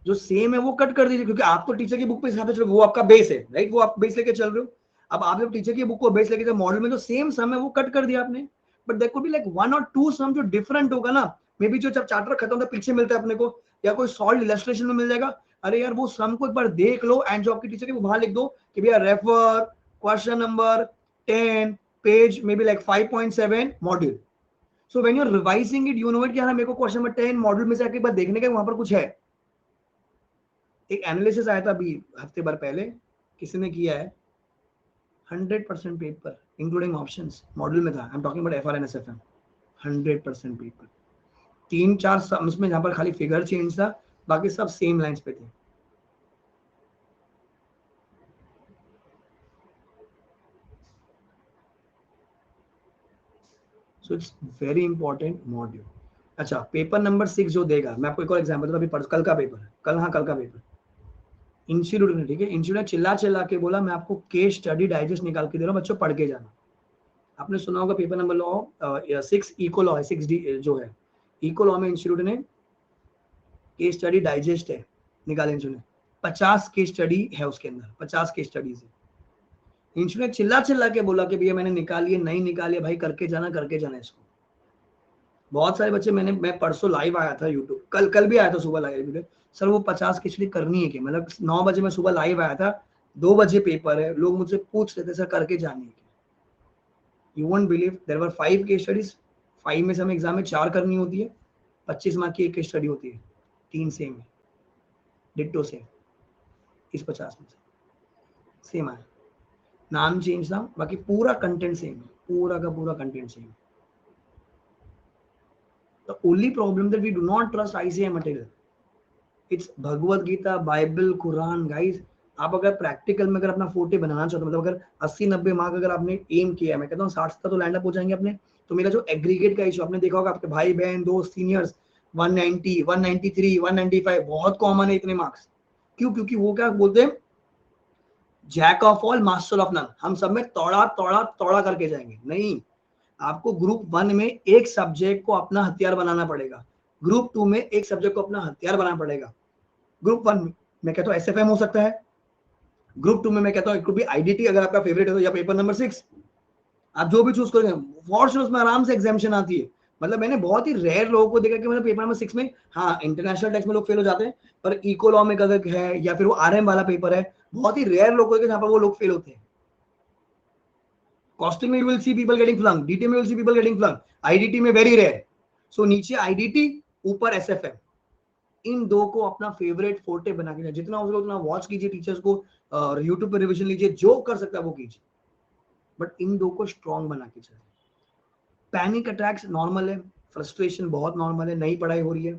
जो सेम है वो कट कर दीजिए, क्योंकि आप तो टीचर की बुक पे हिसाब से चलो, वो आपका बेस है राइट, वो आप बेस लेके चल रहे हो। अब आप जब टीचर की बुक को बेस लेके जब मॉडल में जो सेम सम है वो कट कर दिया आपने, but there could be like one और टू सम जो डिफरेंट होगा ना, मे बी जो जब चैप्टर खत्म होता है पीछे मिलता है अपने को, या कोई सॉल्व इलस्ट्रेशन में मिल जाएगा। अरे यार वो सम को एक बार देख लो एंड जो आपकी टीचर की वहां लिख दो कि भैया refer question number 10 page maybe like 5.7 module. So when you are revising it you know it कि हाँ मेरे को क्वेश्चन नंबर 10 मॉड्यूल में से एक बार देखने का वहां पर कुछ है। एक एनालिसिस आया था अभी हफ्ते भर पहले, किसी ने किया है, 100% पेपर इंक्लूडिंग ऑप्शंस मॉड्यूल में था। I am talking about FRNSFM, 100% paper, 3-4 sums में जहां पर खाली फिगर चेंज था, बाकी सब सेम लाइंस पे थे। So it's very important module. अच्छा पेपर नंबर 6 जो देगा, मैं आपको एक और एग्जांपल दूं, अभी कल का पेपर है, कल, हाँ कल का पेपर इंस्टीट्यूट ने, ठीक है, इंस्टीट्यूट ने चिल्ला चिल्ला के बोला मैं आपको केस स्टडी डाइजेस्ट निकाल के दे रहा हूँ, बच्चों पढ़ के जाना। आपने सुना होगा paper number law 6 eco law है, 6D जो है इको लॉ में इंस्टीट्यूट ने केस स्टडी डाइजेस्ट है निकाले इंस्टीट्यूट ने, 50 केस स्टडी है उसके अंदर, 50 केस स्टडीज है। इंस्टीट्यूट ने चिल्ला चिल्ला के बोला कि भैया मैंने निकाली है, नहीं निकाली है भाई, करके जाना इसको। बहुत सारे बच्चे, मैं परसों लाइव आया था यूट्यूब, कल भी आया था सुबह लाइव, सर वो 50 केस स्टडी करनी है कि, मतलब 9 बजे मैं सुबह लाइव आया था, 2 बजे पेपर है, लोग मुझसे पूछ रहे थे सर करके जानी है। You won't believe there were 5 case studies, 5 में से हमें एग्जाम में 4 करनी होती है, 25 मार्क की एक केस स्टडी होती है, 3 सेम है, डिट्टो सेम, इस 50 में से सेम आया, नाम चेंज था, बाकी पूरा कंटेंट सेम है, पूरा का पूरा कंटेंट सेम है। The only problem that we do not trust ICI material. It's Bhagavad Gita, Bible, Quran guys. आप अगर प्रैक्टिकल में अगर अपना फोर्टे बनाना चाहते हो, मतलब अगर 80-90 मार्क अगर आपने एम किया है, मैं कहता हूँ 60 तक तो लैंड अप हो जाएंगे अपने। तो मेरा जो एग्रीगेट का इशू आपने देखा होगा, आपके भाई बहन दोस्त सीनियर्स 190, 193, 195 बहुत कॉमन है इतने मार्क्स। क्यों? क्योंकि वो क्या बोलते हैं, jack of all master of none, हम सब में तोड़ा तोड़ा तोड़ा करके जाएंगे। नहीं, आपको ग्रुप 1 में एक सब्जेक्ट को अपना हथियार बनाना पड़ेगा, ग्रुप 2 में एक सब्जेक्ट को अपना हथियार बनाना पड़ेगा। ग्रुप 1 में मैं कहता हूँ SFM हो सकता है, ग्रुप 2 में मैं कहता हूँ इट कुड बी IDT अगर आपका फेवरेट है तो, या पेपर नंबर 6, आप जो भी चूज करेंगे फॉर श्योर उसमें आराम से एग्जामिशन आती है। मतलब मैंने बहुत ही रेयर लोगों को देखा कि मतलब पेपर नंबर 6 में, हाँ इंटरनेशनल टेक्स्ट में लोग फेल हो जाते हैं, पर इको लॉ में अगर है या फिर वो RM वाला पेपर है, बहुत ही रेयर लोग जहाँ पर वो लोग फेल होते हैं। कॉस्टिंग में you will see people getting flunk, DT में will see people getting flunk, IDT में वेरी रेयर। सो नीचे IDT, ऊपर SFM, इन दो को अपना फेवरेट फोर्टे बना के, जितना हो सके उतना वॉच कीजिए टीचर्स को, और यूट्यूब पर रिवीजन लीजिए, जो कर सकता है वो कीजिए, बट इन दो को स्ट्रॉन्ग बना के चलिए। पैनिक अटैक्स नॉर्मल है, फ्रस्ट्रेशन बहुत नॉर्मल है, नई पढ़ाई हो रही है,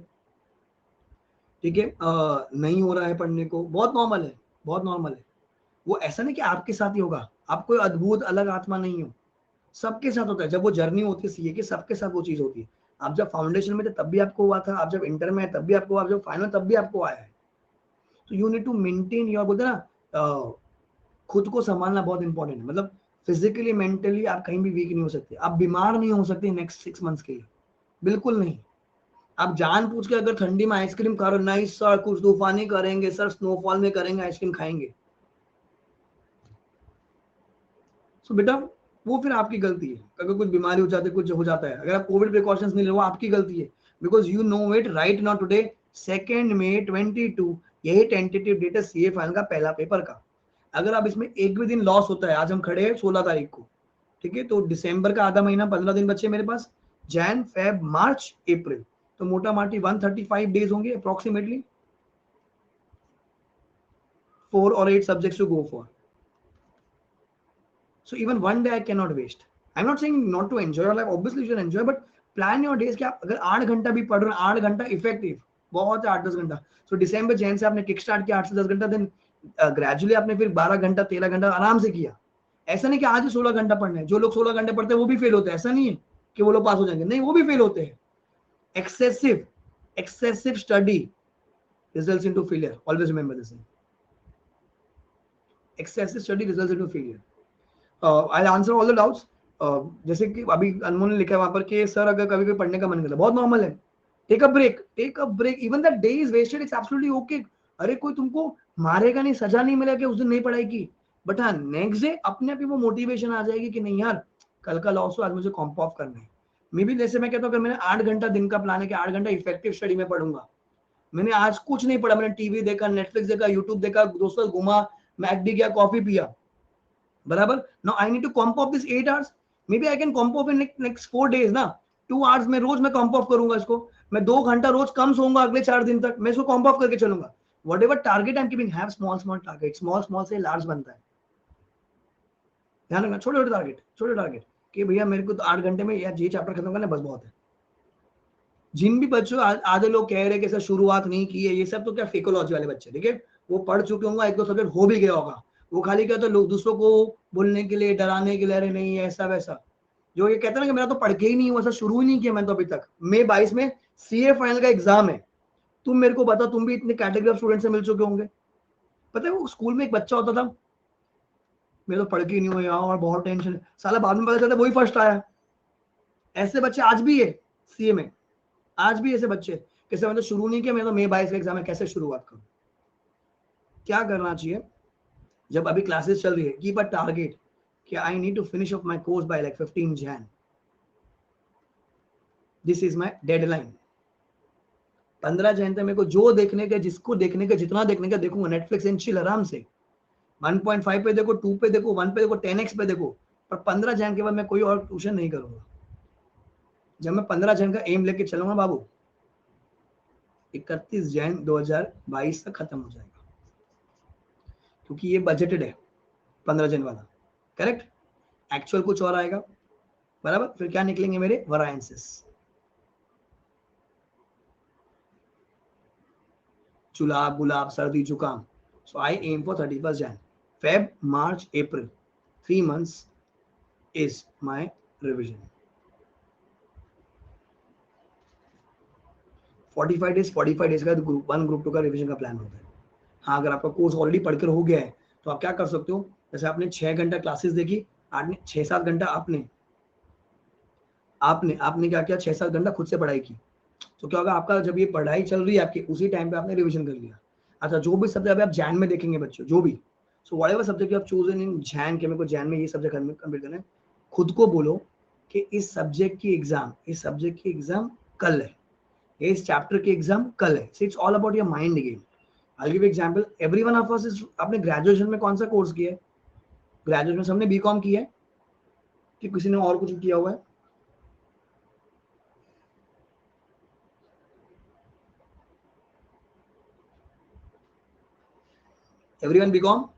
ठीक है, नहीं हो रहा है पढ़ने को, बहुत नॉर्मल है, बहुत नॉर्मल है। वो ऐसा नहीं कि आपके साथ ही होगा, आप कोई अद्भुत अलग आत्मा नहीं हो, सबके साथ होता है। जब वो जर्नी होती है सीए की, सबके साथ वो चीज होती है। आप जब फाउंडेशन में थे तब भी आपको हुआ था, आप जब इंटर में तब भी आपको हुआ, जब फाइनल तब भी आपको आया है। तो you need to maintain your, बोलते हैं ना, खुद को संभालना बहुत इंपॉर्टेंट है। मतलब फिजिकली मेंटली आप कहीं भी वीक नहीं हो सकते, आप बीमार नहीं हो सकते नेक्स्ट 6 मंथ्स के लिए, बिल्कुल नहीं। आप जान पूछ के अगर ठंडी में आइसक्रीम खा रहे हो, नहीं सर कुछ तूफानी करेंगे सर, स्नोफॉल में करेंगे आइसक्रीम खाएंगे, सो बेटा वो फिर आपकी गलती है। अगर कुछ बीमारी हो जाती है, कुछ हो जाता है, अगर आप कोविड प्रिकॉशंस नहीं ले, वो आपकी गलती है, because you know it right now today 2 मई 22 यही टेंटेटिव डेट है सीए फाइनल का पहला पेपर का। अगर आप इसमें एक भी दिन लॉस होता है, आज हम खड़े हैं 16 तारीख को, ठीक है, तो दिसंबर का आधा महीना 15 दिन बचे मेरे पास, जैन फेब मार्च अप्रैल, तो मोटा माटी 135 डेज होंगे approximately, 4 or 8 subjects to go for. So even one day I cannot waste. I'm not saying not to enjoy your life, obviously you should enjoy, but plan your days कि आप अगर 8 घंटा भी पढ़ रहे हैं, 8 घंटा इफेक्टिव बहुत है, 8-10 घंटा। सो दिसंबर जैन से आपने किक स्टार्ट किया 8 से 10 घंटा, देन ग्रेजुअली आपने फिर 12 घंटा 13 घंटा आराम से किया। ऐसा नहीं कि आज ही 16 घंटा पढ़ना है, जो लोग 16 घंटे पढ़ते हैं वो भी फेल होते हैं, ऐसा नहीं है कि वो लोग पास हो जाएंगे, नहीं वो भी फेल होते हैं। excessive study results into failure, always remember this thing. Excessive study results into failure. I'll answer all the doubts. जैसे कि अभी अनमोल ने लिखा है वहां पर कि सर अगर कभी कभी पढ़ने का मन करता है, बहुत नॉर्मल है, take a break, even that day is wasted, it's absolutely okay. अरे कोई तुमको मारेगा नहीं, सजा नहीं मिलेगा कि उस दिन नहीं पढ़ाई की, बट हाँ नेक्स्ट डे अपने आप ही वो मोटिवेशन आ जाएगी कि नहीं यार कल का लॉस हो, आज मुझे कॉम्प ऑफ करना है। मे भी जैसे मैं कहता हूँ, अगर मैंने 8 घंटा दिन का प्लान है कि 8 घंटा इफेक्टिव स्टडी में पढ़ूंगा, मैंने आज कुछ नहीं पढ़ा, मैंने टीवी देखा, नेटफ्लिक्स देखा, यूट्यूब देखा, दोस्तों घुमा, मैकडी गया, कॉफी पिया, बराबर। Now I need to comp off this 8 hours, maybe I can comp off in next 4 days ना, 2 hours में रोज मैं कॉम्प ऑफ करूंगा इसको, मैं 2 घंटा रोज कम सोऊंगा अगले 4 दिन तक, मैं इसको कॉम्प ऑफ करके चलूंगा। What ever target I am keeping, have small target, small से लार्ज बनता है, ध्यान रखना, छोटे टारगेट कि भैया मेरे को तो 8 घंटे में यार ये चैप्टर खत्म करना बस बहुत है। जिन भी बच्चों आधे लोग कह रहे कि सर शुरुआत नहीं की है, ये सब तो क्या फेकोलॉजी वाले बच्चे, ठीक है, वो पढ़ चुके होंगे, 1-2 सब्जेक्ट हो भी गया होगा, वो खाली क्या तो लोग दूसरों को बोलने के लिए, डराने के लिए, अरे नहीं ऐसा वैसा, जो ये कहते हैं ना कि मेरा तो पढ़ के ही नहीं हुआ, ऐसा शुरू ही नहीं किया मैंने तो अभी तक। मई 22 में सीए फाइनल का एग्जाम है, तुम मेरे को बता, तुम भी इतने कैटेगरी ऑफ स्टूडेंट से मिल चुके होंगे, पता है वो स्कूल में एक बच्चा होता था, मेरा तो पढ़ के ही नहीं हुआ यार और बहुत टेंशन, साला बाद में पता चलता वही फर्स्ट आया। ऐसे बच्चे आज भी है सीए में, आज भी ऐसे बच्चे, कैसे मैंने शुरू नहीं किया, मैं तो मई 22 का एग्जाम है, कैसे शुरुआत करूं। क्या करना चाहिए जब अभी क्लासेस चल रही है, कीप अ टारगेट कि I need to finish off my course by like 15 Jan, this is my deadline. 15 Jan तक मेरे को जो देखने का, जिसको देखने का, जितना देखने का देखूंगा, नेटफ्लिक्स एंड चिल आराम से, 1.5 पे देखो, 2 पे देखो, 1 पे देखो, 10x पे देखो, पर 15 Jan के बाद मैं कोई और ट्यूशन नहीं करूंगा। जब मैं 15 Jan का एम लेके चलूंगा बाबू, 31 Jan 2022 तक खत्म हो जाएगा, क्योंकि ये बजटेड है 15 Jan वाला, करेक्ट, एक्चुअल कुछ और आएगा, बराबर। फिर क्या निकलेंगे मेरे वरायंसेस, जुलाब गुलाब सर्दी जुकाम। So I am for 31 Jan, Feb March April, 3 months is my revision। 45 days का ग्रुप 1 ग्रुप 2 का रिवीजन का प्लान होता है। हाँ अगर आपका कोर्स ऑलरेडी पढ़कर हो गया है तो आप क्या कर सकते हो, जैसे आपने 6 घंटा क्लासेस देखी, आपने 6-7 घंटा आपने क्या किया, 6-7 घंटा खुद से पढ़ाई की, तो क्या होगा आपका, जब ये पढ़ाई चल रही है आपकी, उसी टाइम पे आपने रिवीजन कर लिया। अच्छा जो भी सब्जेक्ट आप जैन में देखेंगे बच्चों, जो भी, सो व्हाटएवर सब्जेक्ट आप चूज इन जैन के, मेरे को जैन में ये सब्जेक्ट कंप्लीट करना है, खुद को बोलो कि इस सब्जेक्ट की एग्जाम कल है, इस चैप्टर की एग्जाम कल है। It's all about your mind game. I give example, everyone of us is, आपने ग्रेजुएशन में कौन सा कोर्स किया है? ग्रेजुएशन में सबने बीकॉम किया है कि किसी ने और कुछ किया हुआ है? Everyone BCom?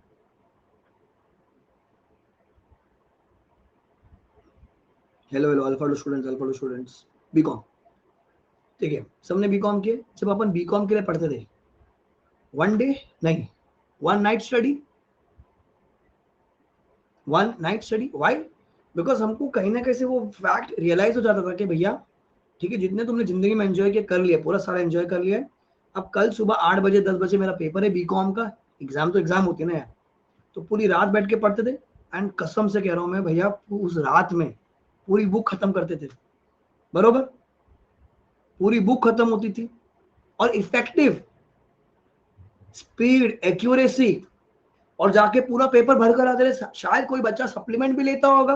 Hello alpha two students, BCom, ठीक है, सबने बीकॉम किए। जब अपन बीकॉम के लिए पढ़ते थे, वन डे नहीं, one night study, why? Because हमको कहीं ना कहीं से वो फैक्ट रियलाइज हो जाता था कि भैया ठीक है, जितने तुमने जिंदगी में एंजॉय किया कर लिया, पूरा सारा एंजॉय कर लिया, अब कल सुबह 8 बजे 10 बजे मेरा पेपर है बीकॉम का, एग्जाम तो एग्जाम होती है ना यार, तो पूरी रात बैठ के पढ़ते थे, एंड कसम से कह रहा हूँ मैं भैया, उस रात में पूरी बुक खत्म करते थे, बरोबर, पूरी बुक खत्म होती थी, और इफेक्टिव स्पीड एक्यूरेसी, और जाके पूरा पेपर भर कर आते थे। शायद कोई बच्चा सप्लीमेंट भी लेता होगा,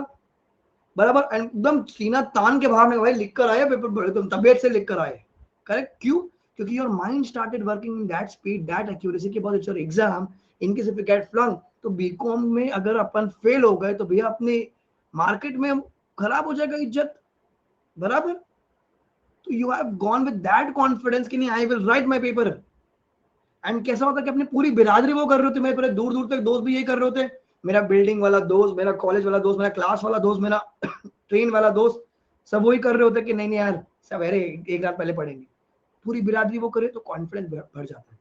बराबर, एकदम सीना तान के बाहर में, भाई लिख कर आए पेपर, एकदम तबियत से लिख कर आए, करेक्ट। क्यों? क्योंकि your mind started working in that speed, that accuracy के बाद your exam in case if you get flunk, तो बीकॉम में अगर अपन फेल हो गए तो भैया अपने मार्केट में खराब हो जाएगा इज्जत, बराबर। तो you have gone with that confidence कि नहीं I will write my paper. And कैसा होता है कि अपनी पूरी बिरादरी वो कर रहे होते, मेरे पूरे दूर दूर तक दोस्त भी यही कर रहे होते, मेरा बिल्डिंग वाला दोस्त, मेरा कॉलेज वाला दोस्त, मेरा क्लास वाला दोस्त, मेरा ट्रेन वाला दोस्त, सब वही कर रहे होते कि नहीं नहीं यार सब अरे एक रात पहले पढ़ेंगे, पूरी बिरादरी वो करे तो कॉन्फिडेंस बढ़ जाता है।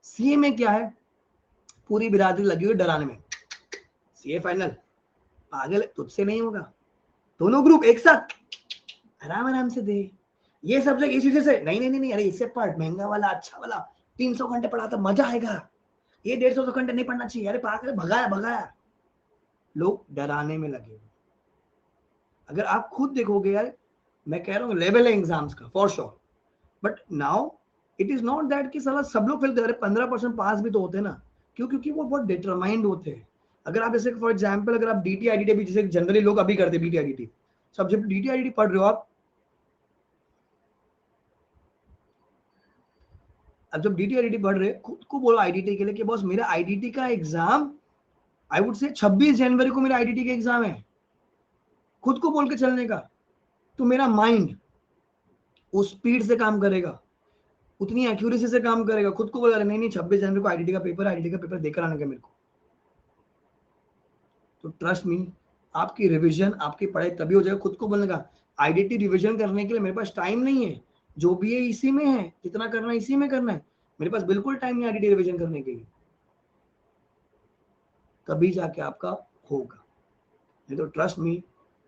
सीए में क्या है, पूरी बिरादरी लगी हुई डराने में, सीए फाइनल पागल तुझसे नहीं होगा, दोनों ग्रुप एक साथ आराम आराम से दे, ये सब्जेक्ट इस विषय से नहीं नहीं नहीं, अरे इससे पढ़ महंगा वाला अच्छा वाला 300 घंटे पढ़ा तो मजा आएगा, ये 150 घंटे नहीं पढ़ना चाहिए, अरे पागल भगाया भगाया, लोग डराने में लगे। अगर आप खुद देखोगे यार, मैं कह रहा हूँ लेवल है एग्जाम्स का for sure, but now it is not that कि साला सब लोग फेल, 15% पास भी तो होते हैं ना, क्यों, क्योंकि वो बहुत डिटरमाइंड होते हैं। अगर आप जैसे फॉर एग्जाम्पल अगर आप डीटी आईडीटी भी जैसे जनरली लोग अभी करते हैं डीटी आईडीटी, सब जब डीटी आईडीटी पढ़ रहे हो आप, अब जब डीटी आईडीटी पढ़ रहे खुद को बोलो आईडीटी के लिए कि बॉस मेरा आईडीटी का एग्जाम आई वुड से 26 जनवरी को मेरा आईडीटी का एग्जाम है, खुद को बोल के चलने का, तो मेरा माइंड उस स्पीड से काम करेगा, उतनी एक्यूरेसी से काम करेगा, खुद को बोला नहीं नहीं 26 जनवरी को आईडीटी का पेपर, आईडीटी का पेपर देकर आने का मेरे को। तो ट्रस्ट मी, आपकी रिवीजन आपकी पढ़ाई तभी हो जाएगा, खुद को बोलने का आईडीटी रिवीजन करने के लिए मेरे पास टाइम नहीं है, जो भी है इसी में है, जितना करना है इसी में करना है, मेरे पास बिल्कुल टाइम नहीं आईडीटी रिवीजन करने के लिए, तभी जाके आपका होगा। नहीं तो ट्रस्ट मी,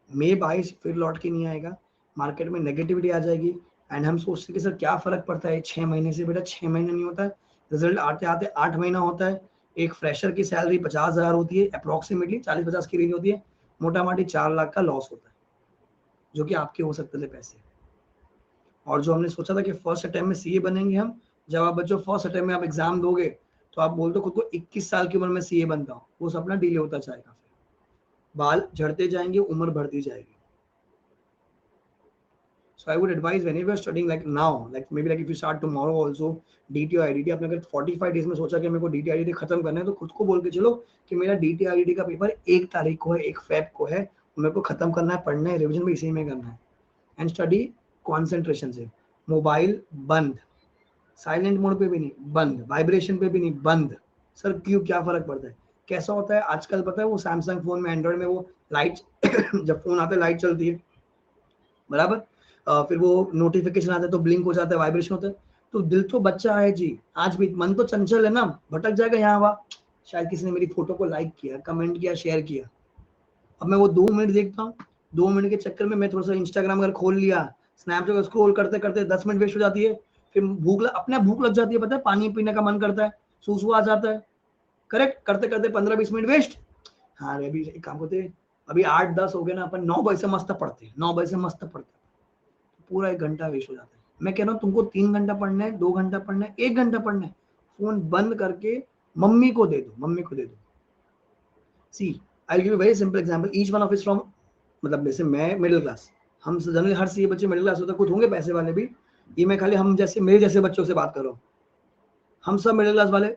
मई 22 फिर लौट के नहीं आएगा, मार्केट में नेगेटिविटी आ जाएगी, एंड हम सोचते कि सर क्या फर्क पड़ता है 6 महीने से, बेटा 6 महीने नहीं होता है, रिजल्ट आते आते 8 महीना होता है। एक फ्रेशर की सैलरी 50,000 होती है, अप्रोक्सीमेटली 40-50 की रेंज होती है, मोटा मोटी 4 लाख का लॉस होता है, जो कि आपके हो सकते थे पैसे। और जो हमने सोचा था कि फर्स्ट अटेम्प्ट में सीए बनेंगे हम, जब आप बच्चों फर्स्ट अटेम्प्ट में आप एग्जाम दोगे तो आप बोलते खुद को 21 साल की उम्र में सीए बनता हूँ, वो सपना डिले होता जाएगा, बाल झड़ते जाएंगे, उम्र बढ़ती जाएगी। So I would advise whenever you are studying like now, like maybe like if you start tomorrow also DT और IDT, आपने अगर 45 डेज में सोचा कि मेरे को DT IDT खत्म करना है, तो खुद को बोल के चलो कि मेरा DT IDT का पेपर 1 तारीख को है, 1 फेब को है, मेरे को खत्म करना है, पढ़ना है, रिवीजन भी इसी में करना है, एंड स्टडी कॉन्सेंट्रेशन से, मोबाइल बंद, साइलेंट मोड पे भी नहीं, बंद, वाइब्रेशन पे भी नहीं, बंद। सर क्यों, क्या फर्क पड़ता है, कैसा होता है आजकल पता है, वो सैमसंग फोन में एंड्रॉइड में वो लाइट जब फोन आता है लाइट चलती है, बराबर, फिर वो नोटिफिकेशन आता है तो ब्लिंक हो जाता है, वाइब्रेशन होता है, तो दिल तो बच्चा है जी, आज भी मन तो चंचल है ना, भटक जाएगा यहाँ वहाँ, शायद किसी ने मेरी फोटो को लाइक किया, कमेंट किया, शेयर किया, अब मैं वो 2 मिनट देखता हूँ, 2 मिनट के चक्कर में मैं थोड़ा सा इंस्टाग्राम अगर खोल लिया, स्नैपचैट स्क्रॉल करते करते 10 मिनट वेस्ट हो जाती है, फिर अपने भूख लग जाती है, पता है पानी पीने का मन करता है, सूसू आ जाता है, करेक्ट, करते करते 15-20 मिनट वेस्ट। हाँ अभी एक काम करते, अभी 8-10 हो गए ना, अपन 9 बजे से मस्त पढ़ते हैं, 9 बजे से मस्त पढ़ते हैं, पूरा 1 घंटा वेस्ट हो जाता है। मैं कह रहा हूँ तुमको 3 घंटा पढ़ना है, 2 घंटा पढ़ना है, 1 घंटा पढ़ना है, फोन बंद करके मम्मी को दे दो, मम्मी को दे दो। See I give you very simple example, each one of is from, मतलब जैसे मैं मिडिल क्लास, हम जनरली हर सीए बच्चे मिडिल क्लास होते हैं, कुछ होंगे पैसे वाले भी, ये मैं खाली हम जैसे मेरे जैसे बच्चों से बात कर रहा हूँ, हम सब मिडिल क्लास वाले।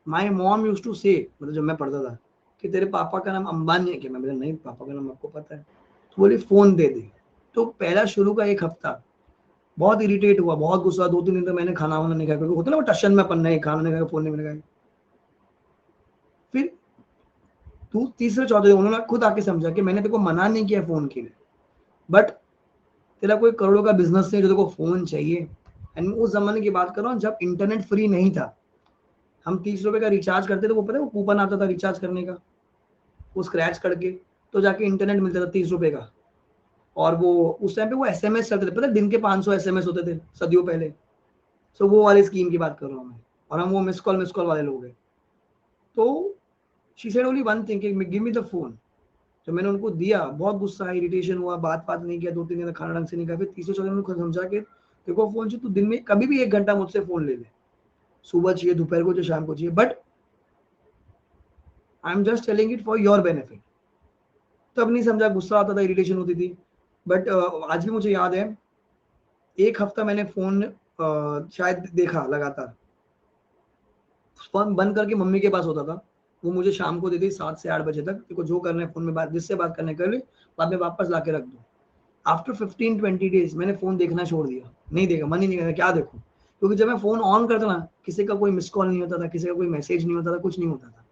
माय मॉम यूज्ड टू से, मतलब जब मैं पढ़ता था कि तेरे पापा का नाम अंबानी है क्या, मैं बोला नहीं पापा का नाम आपको पता है, तो बोले फोन दे दे। तो पहला शुरू का 1 हफ्ता बहुत इरिटेट हुआ, बहुत गुस्सा, 2-3 दिन तो मैंने खाना वाना नहीं खाया, क्योंकि होता ना वो टशन में पन्ना है, खाना नहीं खाया, फोन नहीं खाया। फिर तू तीसरे चौथे दिन उन्होंने खुद आके समझा कि मैंने तेरे को मना नहीं किया फोन के लिए, बट तेरा कोई करोड़ों का बिजनेस नहीं जो तेरे को फोन चाहिए। एंड उस जमाने की बात कर रहा हूँ जब इंटरनेट फ्री नहीं था, हम 30 रुपए का रिचार्ज करते थे, वो पता है वो कूपन आता था रिचार्ज करने का, वो स्क्रैच करके तो जाके इंटरनेट मिलता था 30 रुपए का, और वो उस टाइम पे वो एसएमएस चलते थे, पता है दिन के 500 एसएमएस होते थे सदियों पहले। सो वो वाली स्कीम की बात कर रहा हूँ मैं, और हम वो मिस कॉल वाले लोग हैं। तो she said only one thing, give me the phone. तो मैंने उनको दिया, बहुत गुस्सा, इरिटेशन हुआ, बात नहीं किया, 2-3 दिन खाना ढंग से नहीं खाया, फिर तीसरे चौथे दिन खुद समझा के देखो फोन चाहिए तू दिन में कभी भी 1 घंटा मुझसे फोन ले ले, सुबह चाहिए, दोपहर को चाहिए, शाम को चाहिए, but I am just telling it for your benefit. तब नहीं समझा, गुस्सा आता था, इरिटेशन होती थी, बट आज भी मुझे याद है एक हफ्ता मैंने फोन शायद देखा लगातार, फोन बंद करके मम्मी के पास होता था, वो मुझे शाम को देती 7 से 8 बजे तक, देखो जो करना है फोन में बात, जिससे बात करने कर ले, बाद में वापस ला के रख दो। आफ्टर 15-20 डेज मैंने फोन देखना छोड़ दिया, नहीं देखा, मन ही नहीं करता, क्या देखो, क्योंकि जब मैं फोन ऑन करता ना, किसी का कोई मिस कॉल नहीं होता था, किसी का कोई मैसेज नहीं होता था, कुछ नहीं होता था,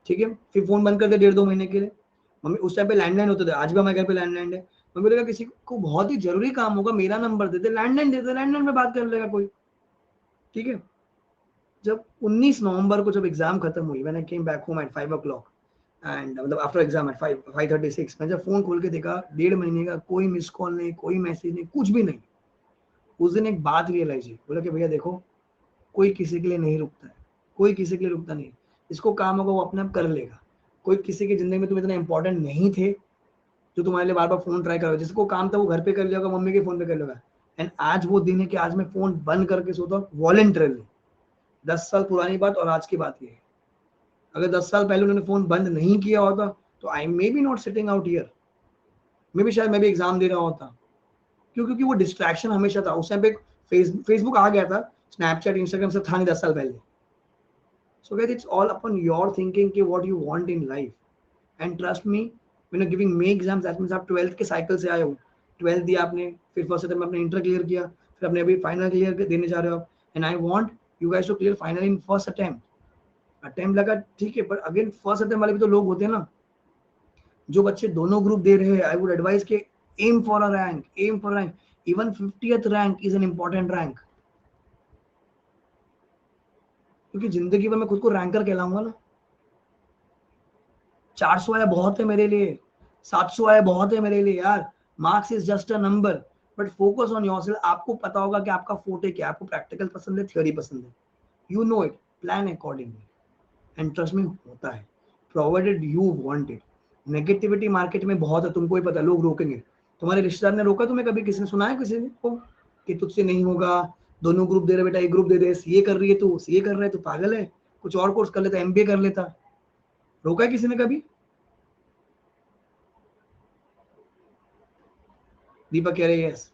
ठीक है। फिर फोन बंद कर दिया 1.5-2 महीने के लिए। मम्मी उस टाइम पे लैंडलाइन होते थे, आज भी हमारे घर पे लैंडलाइन है, मम्मी बोलेगा किसी को बहुत ही जरूरी काम होगा, मेरा नंबर देते, लैंडलाइन देते, लैंडलाइन में बात कर लेगा कोई, ठीक है। जब 19 नवंबर को जब एग्जाम खत्म हुई, when I came back home at 5 o'clock and मतलब आफ्टर एग्जाम एट 5:36, मैं जब फोन खोल के देखा, 1.5 महीने का कोई मिस कॉल नहीं, कोई मैसेज नहीं, कुछ भी नहीं। उस दिन एक बात रियलाइज हुई, बोला कि भैया देखो, कोई किसी के लिए नहीं रुकता है, कोई किसी के लिए रुकता नहीं, इसको काम होगा वो अपने आप कर लेगा। कोई किसी की जिंदगी में तुम इतना इंपॉर्टेंट नहीं थे जो तुम्हारे लिए बार बार फोन ट्राई करो, जिसको काम था वो घर पे कर लिया होगा, मम्मी के फोन पे कर लिया। एंड आज वो दिन है कि आज मैं फोन बंद करके सोता हूँ वॉलेंटरली। 10 साल पुरानी बात और आज की बात ये है, अगर 10 साल पहले उन्होंने फोन बंद नहीं किया होता तो I may be not sitting out here, maybe शायद मैं भी एग्जाम दे रहा होता। क्यों? क्योंकि वो डिस्ट्रैक्शन हमेशा था। उस टाइम पे फेसबुक आ गया था, स्नैपचैट इंस्टाग्राम सब था नहीं 10 साल पहले। So guys it's all upon your thinking कि what you want in life. And trust me, when you giving May exams, that means आप 12th के साइकिल से आए हो। 12th दिया आपने, फिर फर्स्ट अटेम्प्ट में आपने इंटर क्लियर किया, फिर अपने अभी फाइनल क्लियर देने जा रहे हो आप। And I want you guys to clear final in first attempt. Attempt लगा ठीक है, पर अगेन फर्स्ट अटेम्प्ट वाले भी तो लोग होते हैं ना। जो बच्चे दोनों ग्रुप दे रहे हैं, आई वुड एडवाइस के aim for a rank, aim for rank. Even 50th rank is an important rank, क्योंकि जिंदगी में मैं खुद को रैंकर कहलाऊंगा ना। 400 आया बहुत है मेरे लिए, 700 आया बहुत है मेरे लिए यार। Marks is just a number, but focus on yourself. आपको पता होगा कि आपका फोटे क्या, आपको प्रैक्टिकल पसंद है, थ्योरी पसंद है, you know it, plan accordingly. And trust मी होता है, provided you want it. Negativity market में बहुत है, तुमको ही पता है, लोग रोकेंगे। तुम्हारे रिश्तेदार ने रोका तुम्हें कभी? किसी ने सुना है किसी को कि तुझसे नहीं होगा, दोनों ग्रुप दे रहे बेटा, एक ग्रुप दे दे, सीए कर रही है तू, सीए कर रहा है तू, पागल है, कुछ और कोर्स कर लेता, एमबीए कर लेता। रोका है किसी ने कभी? दीपक कह रहे यस,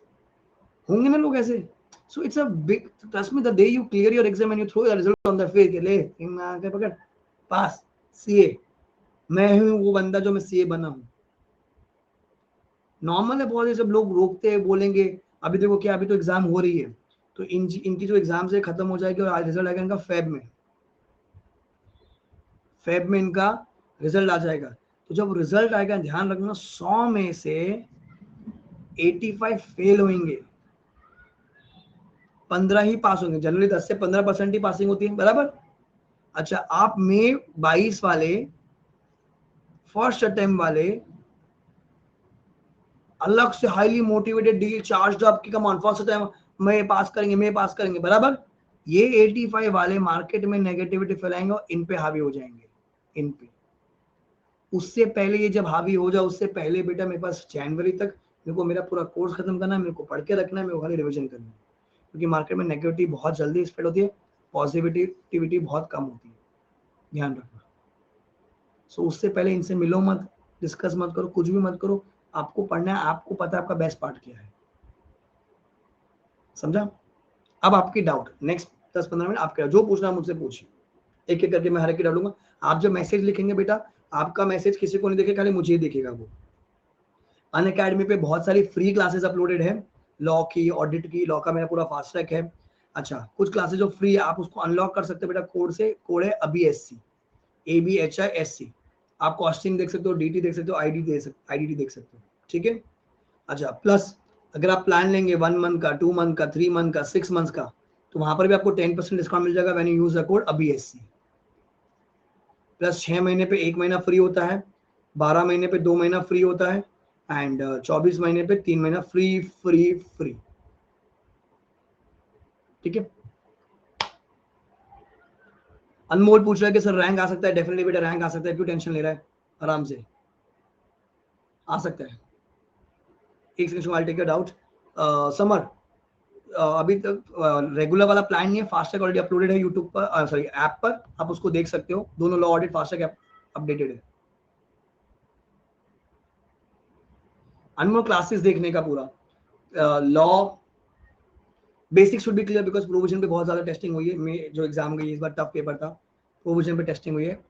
होंगे ना लोग ऐसे। So it's a big, trust me, the day you clear your exam and you throw the result on the face, के ले आके पकड़, पास, सीए, मैं हूं वो बंदा जो मैं सीए बना हूं। नॉर्मल है बहुत, सब लोग रोकते हैं, बोलेंगे अभी देखो क्या, अभी तो एग्जाम हो रही है, तो इनकी जो एग्जाम से खत्म हो जाएगी और आज रिजल्ट आएगा इनका फेब में इनका रिजल्ट आ जाएगा। तो जब रिजल्ट आएगा ध्यान रखना, 100 में से 85 फेल होंगे, 15 ही पास होंगे। जनरली 10 से 15% ही पासिंग होती है, बराबर। अच्छा, आप में 22 वाले, फर्स्ट अटेम्प्ट वाले, अलग से हाईली मोटिवेटेड, डील चार्ज आपकी कमान, फर्स्ट अटेम्प्ट मैं पास करेंगे, मैं पास करेंगे, बराबर। ये 85 वाले मार्केट में नेगेटिविटी फैलाएंगे और इन पे हावी हो जाएंगे, इन पे। उससे पहले ये जब हावी हो जाए, उससे पहले बेटा मेरे पास जनवरी तक मेरे को मेरा पूरा कोर्स खत्म करना है, मेरे को पढ़ के रखना है, मेरे को खाली रिविजन करना है। क्योंकि मार्केट में नेगेटिविटी बहुत जल्दी स्प्रेड होती है, पॉजिटिविटी बहुत कम होती है, ध्यान रखना। सो उससे पहले इनसे मिलो मत, डिस्कस मत करो, कुछ भी मत करो। आपको पढ़ना है, आपको पता है आपका बेस्ट पार्ट क्या है, समझा? अब आपकी डाउट नेक्स्ट 10-15 मिनट आपके जो पूछना है मुझसे पूछिए, एक एक करके मैं हर एक डालूंगा। आप जब मैसेज लिखेंगे बेटा, आपका मैसेज किसी को नहीं देखेगा, खाली मुझे ही देखेगा वो। अनअकैडमी पे बहुत सारी फ्री क्लासेस अपलोडेड है, लॉ की, ऑडिट की, लॉ का मेरा पूरा फास्ट ट्रैक है। अच्छा, कुछ क्लासेस जो फ्री है आप उसको अनलॉक कर सकते हो बेटा, कोड से, कोड है ABSC, ABHISC। आप कॉस्टिंग देख सकते हो, डीटी देख सकते हो, आईडीटी देख सकते हो, ठीक है। अच्छा, प्लस अगर आप प्लान लेंगे 1 मंथ का, 2 मंथ का, 3 मंथ का, 6 मंथ का, तो वहां पर भी आपको 10% डिस्काउंट मिल जाएगा when you use the code ABSC। Plus 6 महीने पे 1 महीना फ्री होता है, 12 महीने पे 2 महीना फ्री होता है, एंड 24 महीने पे 3 महीना फ्री फ्री फ्री, ठीक है। अनमोल पूछ रहा है कि सर रैंक आ सकता है? डेफिनेटली बेटा रैंक आ सकता है, क्यों टेंशन ले रहा है, आराम से आ सकता है। एक second, I take your doubt. Samar, अभी तक रेगुलर वाला प्लान नहीं है, फास्टैग ऑलरेडी अपलोडेड है यूट्यूब पर, सॉरी ऐप पर, आप उसको देख सकते हो। दोनों law audit fast track app updated है। अनमोल क्लासेस देखने का पूरा law, basic should be clear because provision पे बहुत ज्यादा टेस्टिंग हुई है। मैं जो एग्जाम गई इस बार टफ पेपर था, प्रोविजन पे टेस्टिंग हुई है।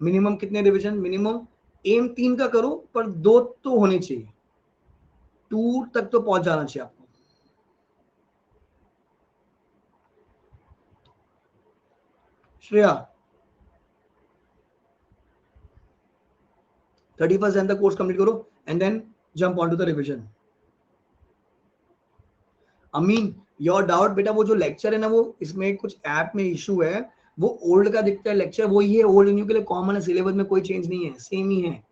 मिनिमम कितने रिवीजन? मिनिमम एम 3 का करो पर 2 तो होने चाहिए, 2 तक तो पहुंच जाना चाहिए आपको। श्रेया 31 Jan तक कोर्स कंप्लीट करो and then jump on to the revision. Amin your doubt बेटा, वो जो लेक्चर है ना, वो इसमें कुछ ऐप में इशू है, वो ओल्ड का दिखता है लेक्चर, वो ही है, ओल्ड न्यू के लिए कॉमन है, सिलेबस में कोई चेंज नहीं है, सेम ही है।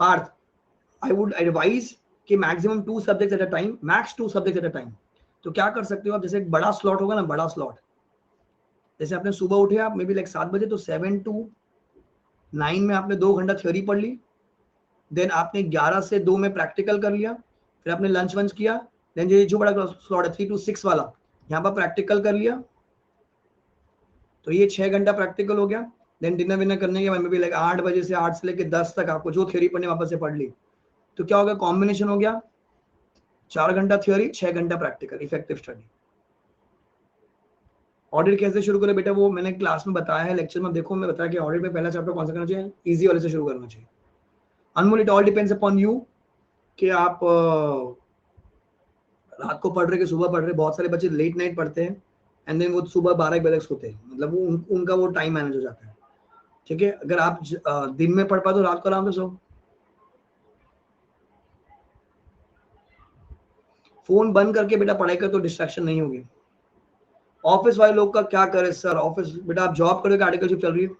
पार्थ आई वुड एडवाइज कि maximum 2 subjects at a time, max 2 subjects at a time. तो क्या कर सकते हो आप, जैसे एक बड़ा स्लॉट होगा ना, बड़ा स्लॉट, जैसे आपने सुबह उठे आप मे बी लाइक 7 बजे, तो 7 to 9 में आपने 2 घंटा थ्योरी पढ़ ली, देन आपने 11 से 2 में प्रैक्टिकल कर लिया, फिर आपने लंच वंच किया, देन ये जो बड़ा स्लॉट है 3 to 6 वाला, यहाँ पर प्रैक्टिकल कर लिया, तो ये 6 घंटा प्रैक्टिकल हो गया। देन डिनर विनर करने के बाद में भी लाइक 8 बजे से 8 से लेकर 10 तक आपको जो थ्योरी पढ़ने वापस से पढ़ ली, तो क्या हो गया, कॉम्बिनेशन हो गया 4 घंटा थ्योरी 6 घंटा प्रैक्टिकल, इफेक्टिव स्टडी। ऑडिट कैसे शुरू करें बेटा, वो मैंने क्लास में बताया है, लेक्चर में देखो, मैं बताया कि ऑडिट में पहला चैप्टर कौन सा करना चाहिए, इजी वाले से शुरू करना चाहिए। Anmol it all depends upon you कि आप रात को पढ़ रहे कि सुबह पढ़ रहे। बहुत सारे बच्चे लेट नाइट पढ़ते हैं एंड देन वो सुबह 12 बजे सोते हैं, मतलब वो उनका वो टाइम मैनेज हो जाता है। ठीक है, अगर आप दिन में पढ़ पाए तो रात को आराम से सो। फोन बंद करके बेटा पढ़ाई कर तो डिस्ट्रैक्शन नहीं होगी। ऑफिस वाले लोग का क्या करे सर, ऑफिस बेटा आप जॉब करोगे, आर्टिकलशिप चल रही है।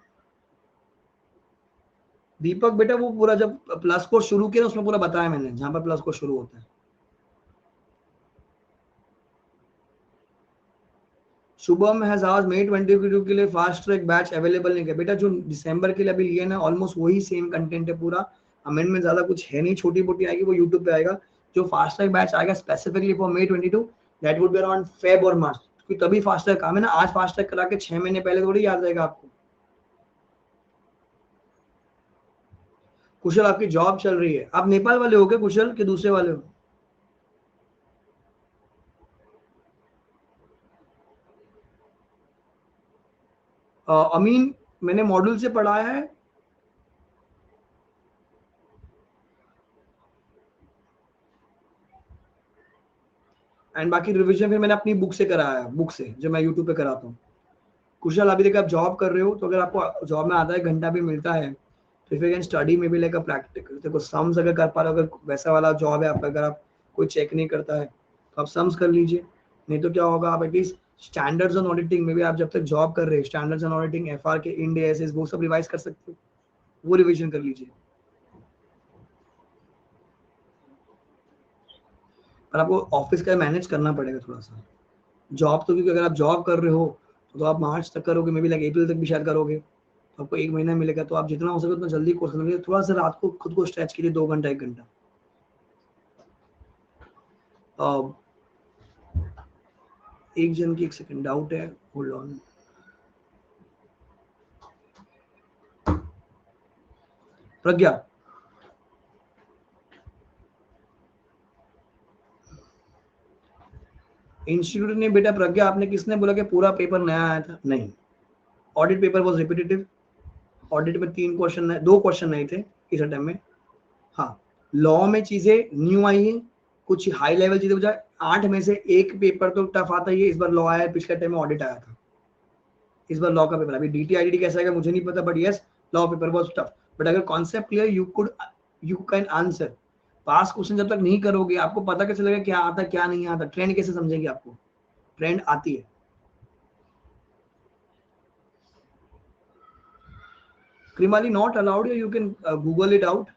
दीपक बेटा वो पूरा जब प्लस कोर्स शुरू किया उसमें पूरा बताया मैंने, जहां पर प्लस कोर्स शुरू होता है। शुभम हैज आज मई 22 के लिए फास्ट ट्रैक बैच अवेलेबल नहीं किया बेटा, जो दिसंबर के लिए अभी लिए ना ऑलमोस्ट वही सेम कंटेंट है पूरा, अमेंडमेंट ज्यादा कुछ है नहीं, छोटी मोटी आएगी वो यूट्यूब पे आएगा। जो फास्ट ट्रैक बैच आएगा specifically for May 22 that would be around Feb और मार्च, क्योंकि तभी फास्ट ट्रैक काम है ना, आज फास्ट ट्रैक करा के 6 महीने पहले थोड़ी याद रहेगा आपको। कुशल आपकी जॉब चल रही है, आप नेपाल वाले हो क्या कुशल के दूसरे वाले हो? अमीन मैंने मॉड्यूल से पढ़ाया है, एंड बाकी रिवीजन फिर मैंने अपनी बुक से कराया है, बुक से जो मैं यूट्यूब पे कराता हूँ। कुशल अभी देखो आप जॉब कर रहे हो, तो अगर आपको जॉब में आधा एक घंटा भी मिलता है तो इफ यू कैन स्टडी में भी लाइक अ प्रैक्टिकल, देखो सम्स अगर कर पा रहे हो, अगर वैसा वाला जॉब है आपका, अगर आप कोई चेक नहीं करता है तो आप सम्स कर लीजिए। नहीं तो क्या होगा, आप एटलीस्ट स्टैंडर्ड्स ऑन ऑडिटिंग में भी आप जब तक जॉब कर रहे हैं, स्टैंडर्ड्स ऑन ऑडिटिंग एफआर के, इंड एएस वो सब रिवाइज कर सकते हो, वो रिविजन कर लीजिए। पर आपको ऑफिस का मैनेज करना पड़ेगा थोड़ा सा, जॉब तो, क्योंकि अगर आप जॉब कर रहे हो तो आप मार्च तक करोगे, मे बी लाइक अप्रैल तक भी शायद करोगे, तो आपको 1 महीना मिलेगा, तो आप जितना हो सके उतना जल्दी कोर्स करोगे। थोड़ा सा रात को खुद को स्ट्रेच कीजिए 2 घंटा 1 घंटा। एक जन की 1 सेकंड डाउट है, होल्ड ऑन। प्रज्ञा इंस्टीट्यूट ने बेटा, प्रज्ञा आपने किसने बोला कि पूरा पेपर नया आया था? नहीं, audit paper was repetitive, audit में 3 क्वेश्चन, 2 क्वेश्चन नहीं थे इस टाइम में। हाँ, लॉ में चीजें न्यू आई है, कुछ हाई लेवल चीजें, बजाय 8 में से 1 पेपर तो टफ आता ही है। इस बार लॉ आया है, पिछले टाइम में ऑडिट आया था, इस बार लॉ का पेपर। अभी डीटी आईडी कैसा है मुझे नहीं पता, but yes law paper was tough, but अगर concept clear you can answer. Pass question जब तक नहीं करोगे आपको पता कैसे लगेगा क्या आता क्या नहीं आता, ट्रेंड कैसे समझेंगे? आपको ट्रेंड आती है। Krimali not allowed, you can Google it out.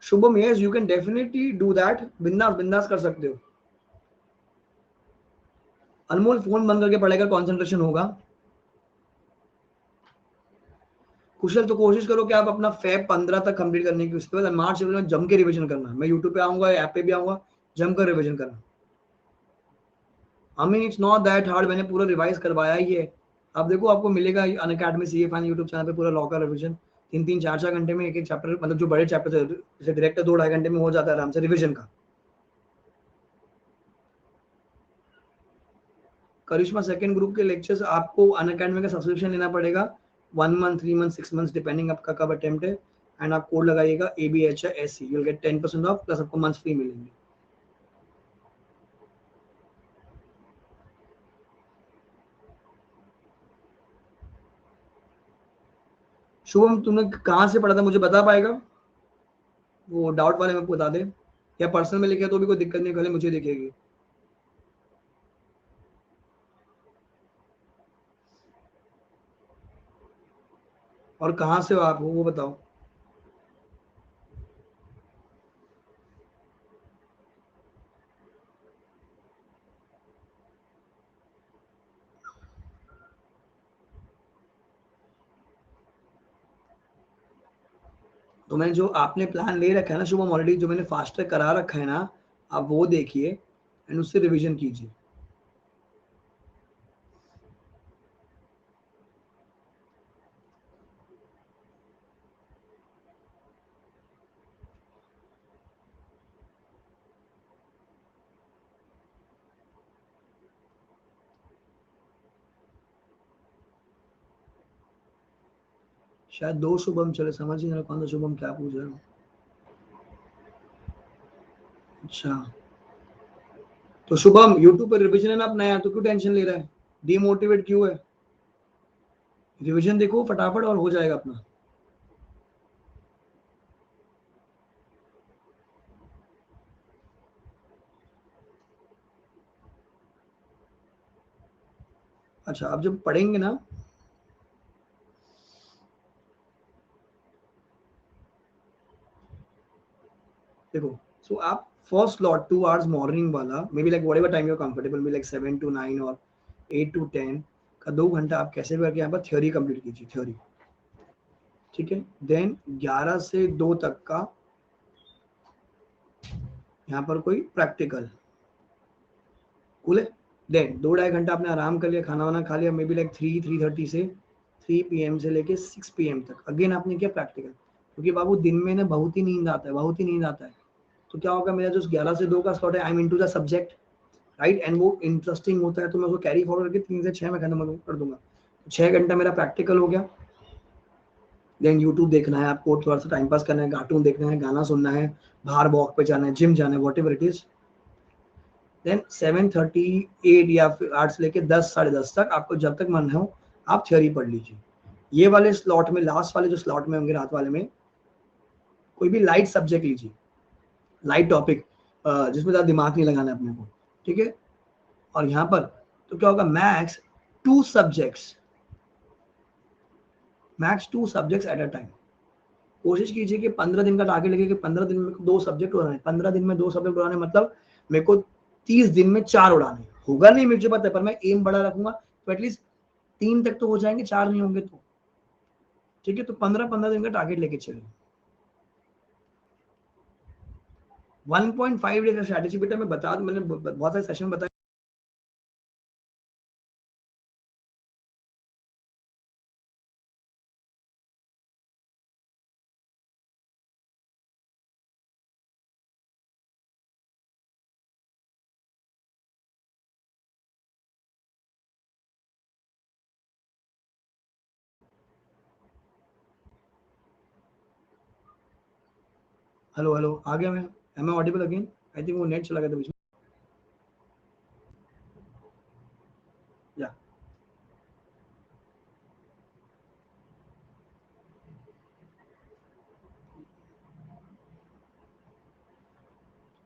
Shubham yes you can definitely do that, बिंदास बिंदास कर सकते हो। अनमोल फोन बंद करके पढ़ेगा, कंसंट्रेशन होगा। कुशल तो कोशिश करो कि आप अपना फेब 15 तक कंप्लीट करने की, उसके बाद मार्च में जम के रिवीजन करना। मैं यूट्यूब पे आऊंगा, ऐप पे भी आऊंगा, जम कर रिवीजन करना। I mean it's not that hard, मैंने पूरा रिवाइज करवाया ही है। अब देखो आपको मिलेगा Unacademy CA fine YouTube channel पे पूरा लॉ का रिवीजन, 3-3 4-4 घंटे में एक चैप्टर, मतलब जो बड़े चैप्टर थे जैसे डायरेक्टर 2-2.5 घंटे में हो जाता है आराम से रिवीजन का। करिश्मा सेकंड ग्रुप के लेक्चर्स आपको अनअकैडमी का सब्सक्रिप्शन लेना पड़ेगा 1 मंथ 3 मंथ 6 मंथ्स डिपेंडिंग आपका कब अटेम्प्ट है, एंड आप कोड लगाइएगा ABHSC, you will get 10% of plus आपको मंथ फ्री मिलेंगे। शुभम तुमने कहाँ से पढ़ा था मुझे बता पाएगा? वो डाउट वाले में बता दे, या पर्सनल में लिखे तो भी कोई दिक्कत नहीं, खाली मुझे दिखेगी। और कहाँ से हो आप, वो बताओ। तो मैंने जो आपने प्लान ले रखा है ना शुभम, ऑलरेडी जो मैंने फास्टर करा रखा है ना, आप वो देखिए एंड उससे रिवीजन कीजिए। शायद 2 शुभम चले, समझ ही नहीं कौन सा शुभम क्या पूछ रहे हो। अच्छा तो शुभम यूट्यूब पर रिवीजन है ना अपना यार, तो क्यों टेंशन ले रहा है, डीमोटिवेट क्यों है? रिवीजन देखो फटाफट और हो जाएगा अपना। अच्छा अब जब पढ़ेंगे ना, देखो सो आप फर्स्ट स्लॉट 2 आवर्स मॉर्निंग वाला, maybe like whatever time you are comfortable, may like 7 to 9 और 8 to 10 का 2 घंटा आप कैसे भी करके यहाँ पर थ्योरी कंप्लीट कीजिए, थ्योरी, ठीक है। देन 11 से 2 तक का यहाँ पर कोई प्रैक्टिकल, कूल है। देन 2-2.5 घंटा आपने आराम कर लिया, खाना वाना खा लिया, मे बी लाइक 3-3:30 से 3 PM से लेके 6 PM तक अगेन आपने किया प्रैक्टिकल, क्योंकि बाबू दिन में ना बहुत ही नींद आता है, बहुत ही नींद आता है। तो क्या होगा, मेरा जो 11 से 2 का स्लॉट है, I am into the subject, right, and वो इंटरेस्टिंग होता है तो मैं उसको कैरी फॉरवर्ड करके 3 से 6 में खत्म कर दूंगा। 6 घंटा मेरा प्रैक्टिकल हो गया। देन यूट्यूब देखना है आपको, थोड़ा सा टाइम पास करना है, कार्टून देखना है, गाना सुनना है, बाहर वॉक पे जाना है, जिम जाना है, whatever it is. Then 7:38 या फिर 8 से लेके 10 साढ़े 10 तक आपको जब तक मन हो आप थ्योरी पढ़ लीजिए। ये वाले स्लॉट में, लास्ट वाले जो स्लॉट में होंगे रात वाले में, कोई भी लाइट सब्जेक्ट लीजिए, लाइट टॉपिक जिसमें ज़्यादा दिमाग नहीं लगाना है अपने को, ठीक है। और यहाँ पर तो क्या होगा, max 2 subjects, max 2 subjects at a time. कोशिश कीजिए कि 15 दिन का टारगेट लगे कि 15 दिन में 2 सब्जेक्ट उड़ाने, 15 दिन में 2 सब्जेक्ट उड़ाने, मतलब मेरे को 30 दिन में 4 उड़ाने, होगा नहीं मुझे पता है, पर मैं एम बड़ा रखूंगा तो एटलीस्ट 3 तक तो हो जाएंगे, 4 नहीं होंगे तो, ठीक है। तो 15-15 दिन का टारगेट लेके चलिए। 1.5 डे का स्ट्रैटेजी बेटा मैं बता, मैंने बहुत सारे सेशन बताए। हेलो हेलो आ गया मैं, am I audible again? I think वो नेट चला गया था बीच में, या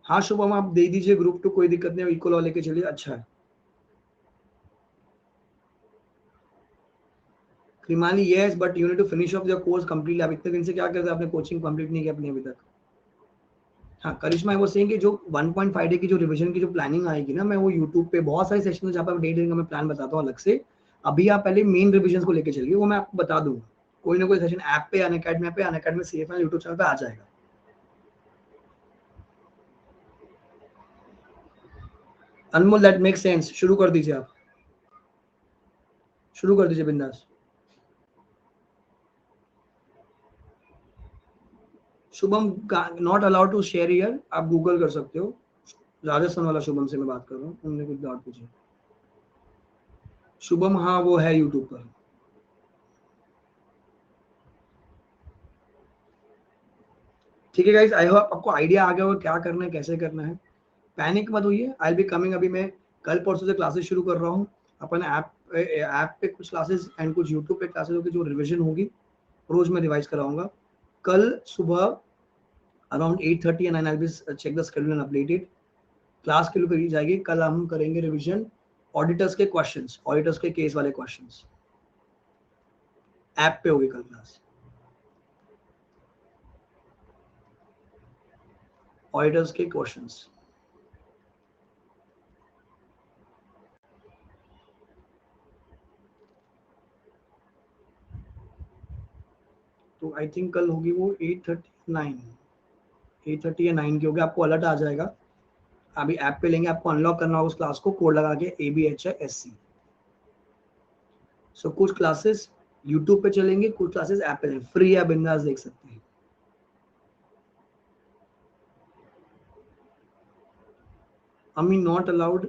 हाँ शुभम आप दे दीजिए ग्रुप टू, कोई दिक्कत नहीं, इक्वल वाले के चलिए, अच्छा है। Krimali yes, but you need to finish off your course completely. आप इतने दिन से क्या करते हैं, आपने कोचिंग कंप्लीट नहीं किया अपनी अभी तक। हाँ करिश्मा वो सेइंग कि जो 1.5 डे की जो रिवीजन की जो प्लानिंग आएगी ना, मैं वो यूट्यूब पे बहुत सारे सेशन है जहाँ पर डे का मैं प्लान बताता हूँ अलग से। अभी आप पहले मेन रिवीजन को लेकर चलिए, वो मैं आपको बता दूंगा, कोई ना कोई सेशन ऐप पे, अनअकैडमी पे, अनअकैडमी CFA यूट्यूब चैनल पे आ जाएगा। अनमोल दैट मेक सेंस, शुरू कर दीजिए आप, शुरू कर दीजिए बिंदास। Shubham not allowed to share here, आप गूगल कर सकते हो। राजस्थान वाला शुभम से मैं बात कर रहा हूँ, उन्होंने कुछ डाउट पूछे। शुभम हाँ वो है यूट्यूब पर। ठीक है गाइस, आई होप आपको आइडिया आ गया होगा क्या करना है, कैसे करना है। पैनिक मत होइए, आई बी कमिंग। अभी मैं कल परसों से क्लासेस शुरू कर रहा हूँ। अपन ऐप पे कुछ क्लासेस एंड कुछ यूट्यूब पे क्लासेस होगी, जो रिविजन होगी रोज मैं रिवाइज कराऊंगा। कल सुबह around 8:30 and I will check the schedule and update it. Class के लिए करी जाएगी। कल हम करेंगे रिविजन ऑडिटर्स के क्वेश्चंस, ऑडिटर्स के केस वाले क्वेश्चंस। ऐप पे होगी कल क्लास, ऑडिटर्स के क्वेश्चंस। तो आई थिंक कल होगी वो 8:30 या 9 की होगी। आपको अलर्ट आ जाएगा। अभी ऐप पे लेंगे, आपको अनलॉक करना होगा उस क्लास को, कोड लगा के ABHISC। सो कुछ क्लासेस यूट्यूब पे चलेंगे, कुछ क्लासेस ऐप पे, फ्री या बिंदास देख सकते हैं। अमी नॉट अलाउड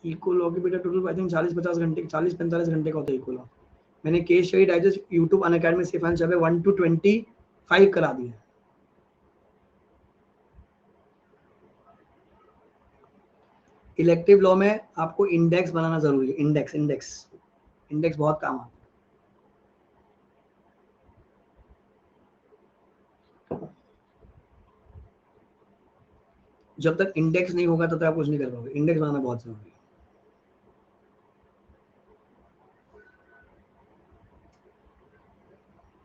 इको लॉ की बेटा टोटल आई थिंक 40-50 घंटे, 40-45 घंटे का होता है इको लॉ। मैंने case study digest YouTube Unacademy से फैन चल 1 to 25 करा दिया। इलेक्टिव लॉ में आपको इंडेक्स बनाना जरूरी है। इंडेक्स इंडेक्स इंडेक्स बहुत काम आता है। जब तक इंडेक्स नहीं होगा तब तक आप कुछ नहीं कर पाओगे। इंडेक्स बनाना बहुत जरूरी है।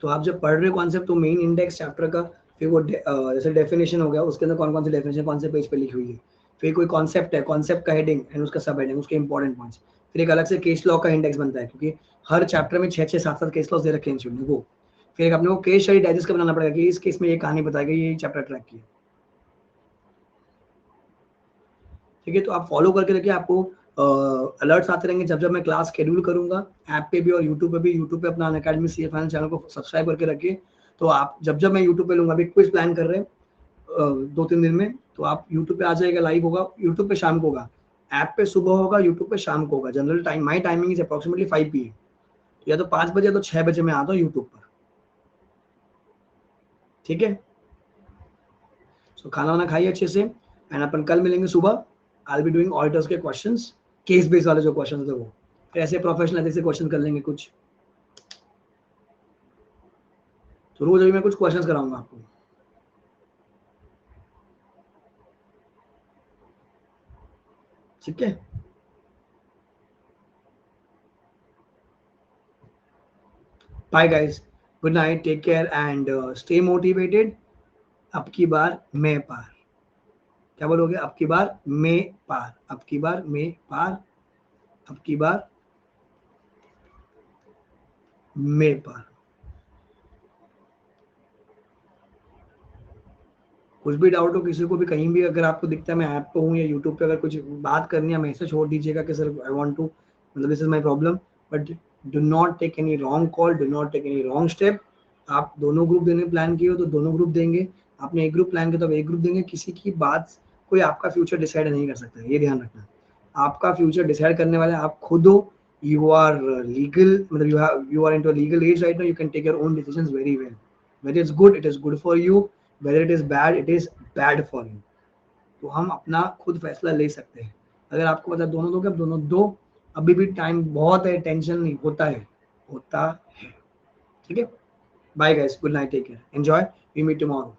तो आप जब पढ़ रहे हो कॉन्सेप्ट, तो मेन इंडेक्स चैप्टर का, फिर वो जैसे डेफिनेशन हो गया, उसके अंदर कौन कौन सी डेफिनेशन कौन से पेज पे लिखी हुई है, फिर कोई कॉन्सेप्ट है, कॉन्सेप्ट का हेडिंग एंड उसका सब हेडिंग, उसके इंपॉर्टेंट पॉइंट्स, फिर एक अलग से केस लॉ का इंडेक्स बनता है, क्योंकि हर चैप्टर में 6-6, 7-7 केस लॉस दे रखे हैं इंस्टीट्यूट ने। वो फिर एक अपने को केस स्टडी डाइजेस्ट का बनाना पड़ेगा कि इस केस में ये कहानी बताई गई, ये चैप्टर ट्रैक किया। ठीक है, तो आप फॉलो करके रखिए। आपको अलर्ट्स आते रहेंगे जब जब मैं क्लास शेड्यूल करूंगा, ऐप पे भी और यूट्यूब पे भी। यूट्यूब पे अपना अनअकैडमी CA फाइनल चैनल को सब्सक्राइब करके रखिए। तो आप जब जब मैं यूट्यूब पे लूंगा, अभी क्विज प्लान कर रहे हैं 2-3 दिन में, तो आप यूट्यूब पे आ जाएगा, लाइव होगा। यूट्यूब पे शाम को होगा, ऐप पे सुबह होगा, यूट्यूब पे शाम को होगा। General time, my timing is approximately 5 PM। या तो 5 बजे या तो 6 बजे मैं आता हूँ यूट्यूब पर। ठीक है, सो खाना वाना खाइए अच्छे से, एंड अपन कल मिलेंगे सुबह। आई बी डूइंग ऑडिटर्स के क्वेश्चंस, केस बेस वाले जो क्वेश्चन होते हैं वो, ऐसे प्रोफेशनल ऐसे क्वेश्चन कर लेंगे कुछ। तो रोज अभी मैं कुछ क्वेश्चंस कराऊंगा आपको। ठीक है, bye guys, good night, take care and stay motivated. अब की बार मैं पार। क्या बोलोगे? अब की बार मैं पार, अब की बार मैं पार, अब की बार मैं पार। कुछ भी डाउट हो किसी को भी, कहीं भी अगर आपको दिखता है मैं ऐप पे हूँ या यूट्यूब पे, अगर कुछ बात करनी है मैसेज छोड़ दीजिएगा कि सर आई वांट टू, मतलब this is my problem. But do not take any wrong call, do not take any wrong step. आप दोनों ग्रुप देने प्लान किए हो तो दोनों ग्रुप देंगे, आपने एक ग्रुप प्लान किया तो एक ग्रुप देंगे। किसी की बात कोई आपका फ्यूचर डिसाइड नहीं कर सकता, ये ध्यान रखना। आपका फ्यूचर डिसाइड करने वाले आप खुद हो। यू आर लीगल, मतलब you are into legal age right now, you can take your own decisions very well. Whether it's good it is good for you, whether it is bad it is bad for you. तो हम अपना खुद फैसला ले सकते हैं। अगर आपको पता दोनों दोगे, अब दोनों दो। अभी भी टाइम बहुत है, टेंशन नहीं, होता है, होता है। ठीक है, bye guys, good night, take care, enjoy, we meet tomorrow.